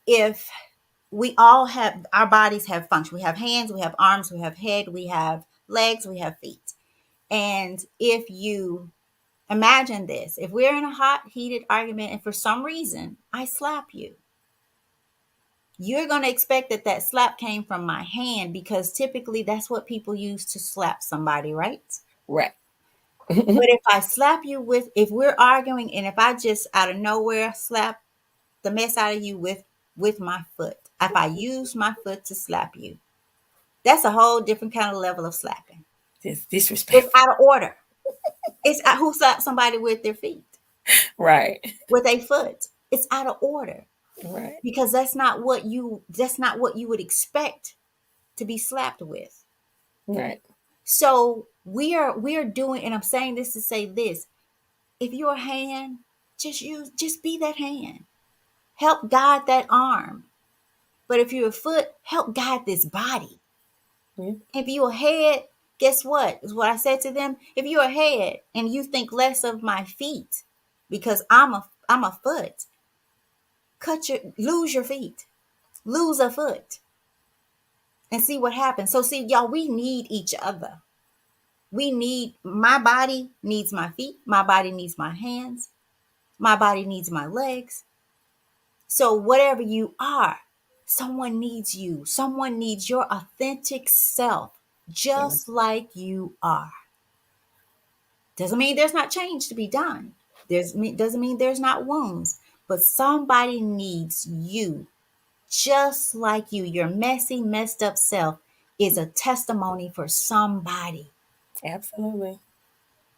if we all have, our bodies have function. We have hands, we have arms, we have head, we have legs, we have feet. And if you imagine this, if we're in a hot, heated argument and for some reason I slap you, you're going to expect that that slap came from my hand, because typically that's what people use to slap somebody, right? Right. But if I slap you with, if we're arguing and if I just out of nowhere slap the mess out of you with my foot, if I use my foot to slap you, that's a whole different kind of level of slapping. It's It's disrespectful. out of order. Who slaps somebody with their feet, Right. with a foot? It's out of order, Right. because that's not what you would expect to be slapped with. Right. So we are doing, and I'm saying this to say this: if you're a hand, just be that hand. Help guide that arm. But if you're a foot, help guide this body. Yeah. If you're a head, guess what? Is what I said to them. If you're a head and you think less of my feet because I'm a foot, lose your feet. Lose a foot and see what happens. So see, y'all, we need each other. My body needs my feet, my body needs my hands, my body needs my legs. So whatever you are, someone needs you. Someone needs your authentic self, Yeah. just like you are. Doesn't mean there's not change to be done. Doesn't mean there's not wounds, but somebody needs you just like you. Your messy, messed up self is a testimony for somebody. Absolutely.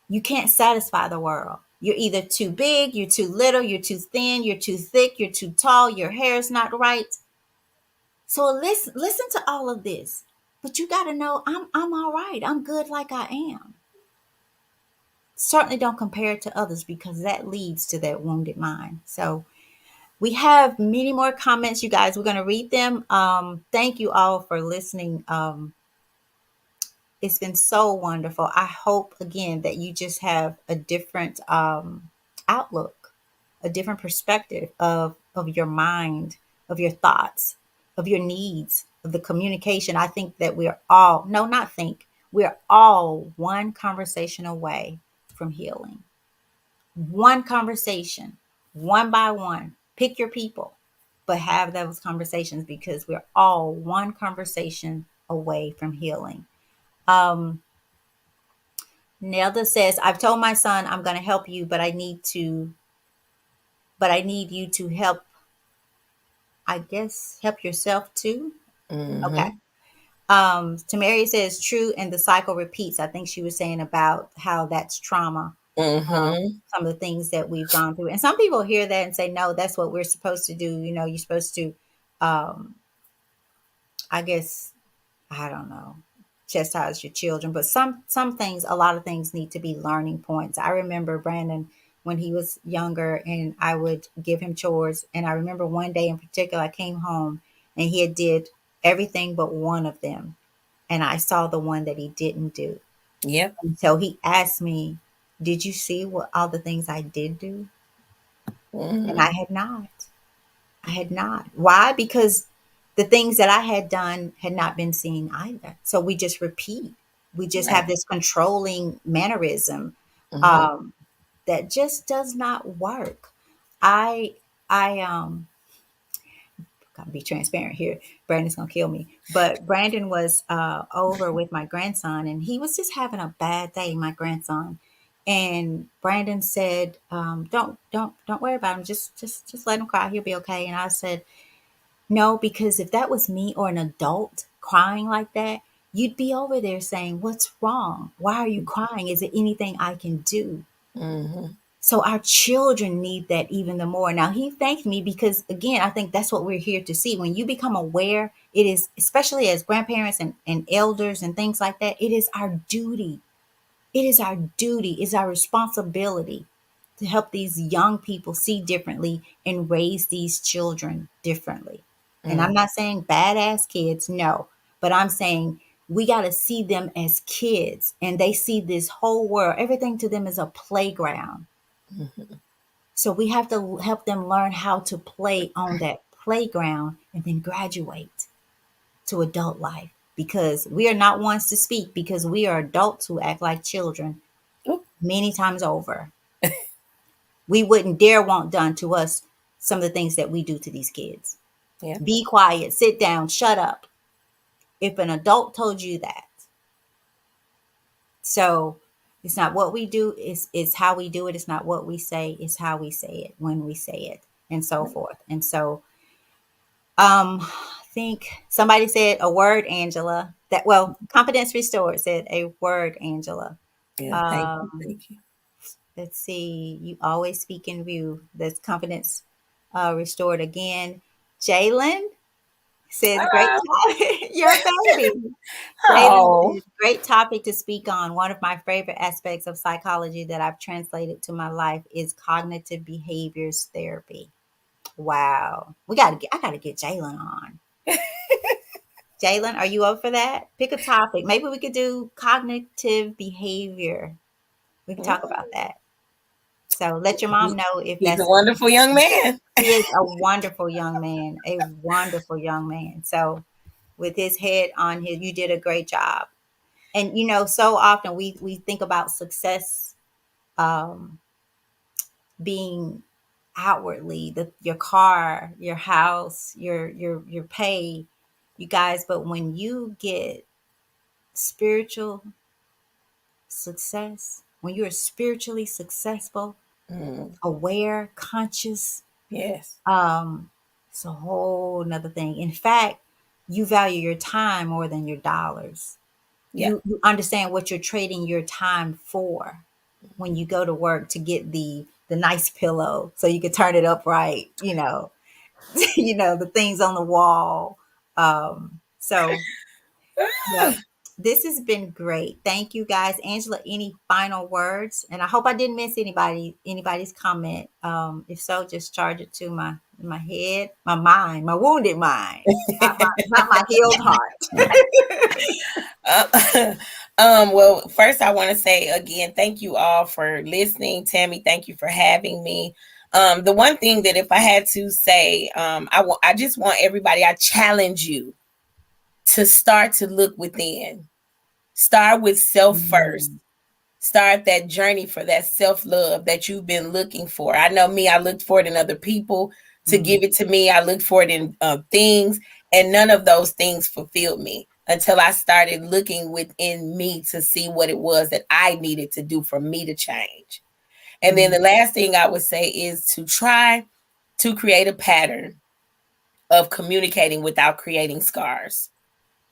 You can't satisfy the world. You're either too big, you're too little, you're too thin, you're too thick, you're too tall, your hair's not right. So listen to all of this. But you got to know I'm all right. I'm good like I am. Certainly don't compare it to others, because that leads to that wounded mind. So we have many more comments, you guys. We're going to read them. Thank you all for listening. It's been so wonderful. I hope again that you just have a different outlook, a different perspective of your mind, of your thoughts, of your needs, of the communication. I think that we're all, no, not think, we're all one conversation away from healing. One conversation, one by one. Pick your people, but have those conversations, because we're all one conversation away from healing. Um, Nelda says, I've told my son I'm going to help you, but I need you to help, I guess, help yourself too. Okay. Mm-hmm. Tamaria says, true. And the cycle repeats. I think she was saying about how that's trauma. Mm-hmm. Some of the things that we've gone through. And some people hear that and say, no, that's what we're supposed to do. You're supposed to, um, I guess, I don't know, chastise your children. But some things, a lot of things need to be learning points. I remember Brandon when he was younger, and I would give him chores. And I remember one day in particular, I came home and he had did everything but one of them. And I saw the one that he didn't do. Yep. And so he asked me, did you see what all the things I did do? And Mm-hmm. I had not. I had not. Why? Because the things that I had done had not been seen either. So we just repeat. We just Right. have this controlling mannerism Hmm. um, that just does not work. I I gotta be transparent here. Brandon's gonna kill me. But Brandon was over with my grandson, and he was just having a bad day. My grandson, and Brandon said, "Don't worry about him. Just let him cry. He'll be okay." And I said, "No, because if that was me or an adult crying like that, you'd be over there saying, 'What's wrong? Why are you crying? Is there anything I can do?'" Hmm. So our children need that even the more. Now he thanked me because again, I think that's what we're here to see. When you become aware, it is especially as grandparents and elders and things like that, it is our duty. It is our duty, it's our responsibility to help these young people see differently and raise these children differently. And I'm Hmm. not saying badass kids, no, but I'm saying we got to see them as kids and they see this whole world, everything to them is a playground. Hmm. So we have to help them learn how to play on that playground and then graduate to adult life because we are not ones to speak because we are adults who act like children many times over. We wouldn't dare want done to us some of the things that we do to these kids. Yeah. Be quiet, sit down, shut up. If an adult told you that. So it's not what we do, it's how we do it. It's not what we say, it's how we say it, when we say it, and so forth. And so I think somebody said a word, Angela. That well, confidence restored said a word, Angela. Yeah. Thank you. Um, Thank you. let's see. You always speak in view. That's confidence restored again. Jalen says great topic. Your baby. Jalen Oh, says great topic to speak on. One of my favorite aspects of psychology that I've translated to my life is cognitive behaviors therapy. Wow. I gotta get Jalen on. Jalen, are you up for that? Pick a topic. Maybe we could do cognitive behavior. We can talk about that. So let your mom he- know if he's a that's wonderful young man. he is a wonderful young man, a wonderful young man. So with his head on his, you did a great job. And so often we think about success um, being outwardly, your car, your house, your pay, you guys. But when you get spiritual success, when you're spiritually successful, Mm, aware, conscious, yes. um, it's a whole nother thing. In fact, you value your time more than your dollars. Yeah. You understand what you're trading your time for when you go to work to get the nice pillow so you can turn it upright, the things on the wall. So Ah, Yep. This has been great. Thank you guys. Angela, any final words? And I hope I didn't miss anybody's comment. If so, just charge it to my head, my mind, my wounded mind, not my healed heart. Uh, well, first I want to say again, thank you all for listening. Tammy, thank you for having me. The one thing that if I had to say, I just want everybody, I challenge you to start to look within. Start with self first. Mm, Start that journey for that self love that you've been looking for. I know me, I looked for it in other people to mm, give it to me. I looked for it in things, and none of those things fulfilled me until I started looking within me to see what it was that I needed to do for me to change. And then mm, the last thing I would say is to try to create a pattern of communicating without creating scars.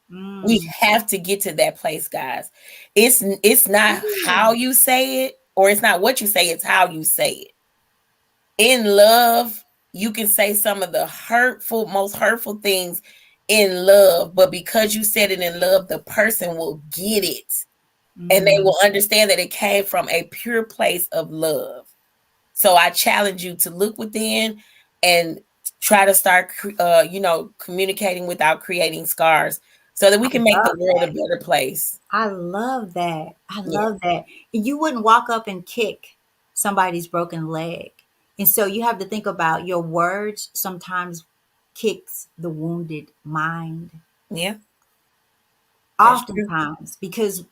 We mm. have to get to that place, guys. It's not how Ooh. you say it, or it's not what you say, it's how you say it. In love, you can say some of the most hurtful things in love, but because you said it in love, the person will get it and they Mm. will understand that it came from a pure place of love. So I challenge you to look within and try to start, communicating without creating scars so that we I can make the love world a that. better place. I love that. I Yeah. love that. You wouldn't walk up and kick somebody's broken leg. And so you have to think about your words sometimes kicks the wounded mind Yeah, that's true. oftentimes because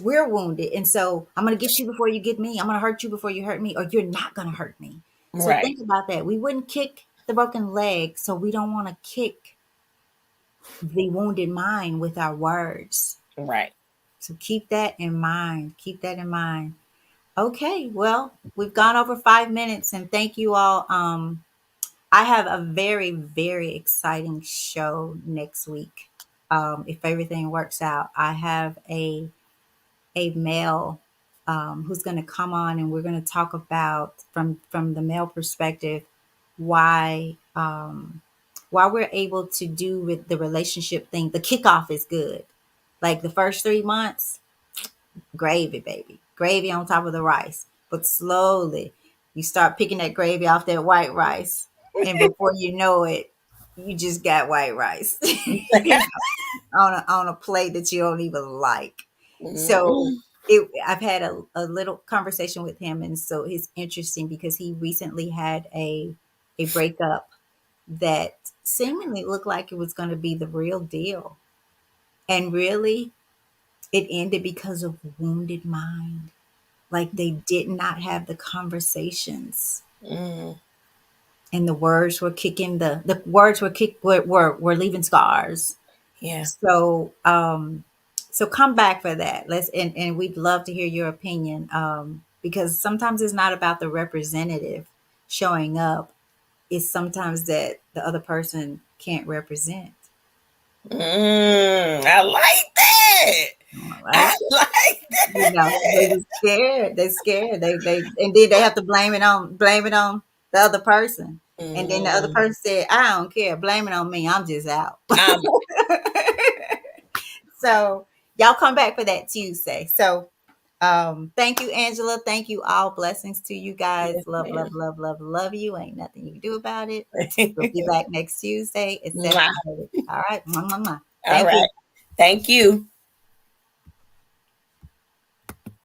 we're wounded, and so I'm going to get you before you get me. I'm going to hurt you before you hurt me, or you're not going to hurt me. So Right, think about that. We wouldn't kick the broken leg, so we don't want to kick the wounded mind with our words. right. So keep that in mind. Keep that in mind. Okay, well, we've gone over 5 minutes, and thank you all. I have a very, very exciting show next week. If everything works out, I have a male who's going to come on, and we're going to talk about from the male perspective why we're able to do with the relationship thing. The kickoff is good, like the first 3 months, gravy, baby, gravy on top of the rice. But slowly, you start picking that gravy off that white rice, and before you know it, you just got white rice on a plate that you don't even like. So Mm, I've had a little conversation with him, and so it's interesting because he recently had a breakup that seemingly looked like it was going to be the real deal, and really it ended because of wounded mind. Like they did not have the conversations, mm, and the words were kicking the words were leaving scars. yeah. So come back for that. And we'd love to hear your opinion. Because sometimes it's not about the representative showing up. It's sometimes that the other person can't represent. I like that. I I like it. like They that. just scared. They're scared. They and then they have to blame it on the other person. And then the other Mm, person said, I don't care, blame it on me. I'm just out. I'm So y'all come back for that Tuesday. So thank you, Angela. Thank you all. Blessings to you guys. yes, Love, love, ma'am. love, love, love you. Ain't nothing you can do about it. We'll be back next Tuesday at Mwah. 7:30. All right. Mwah, mwah, mwah. All Thank right. you. Thank you.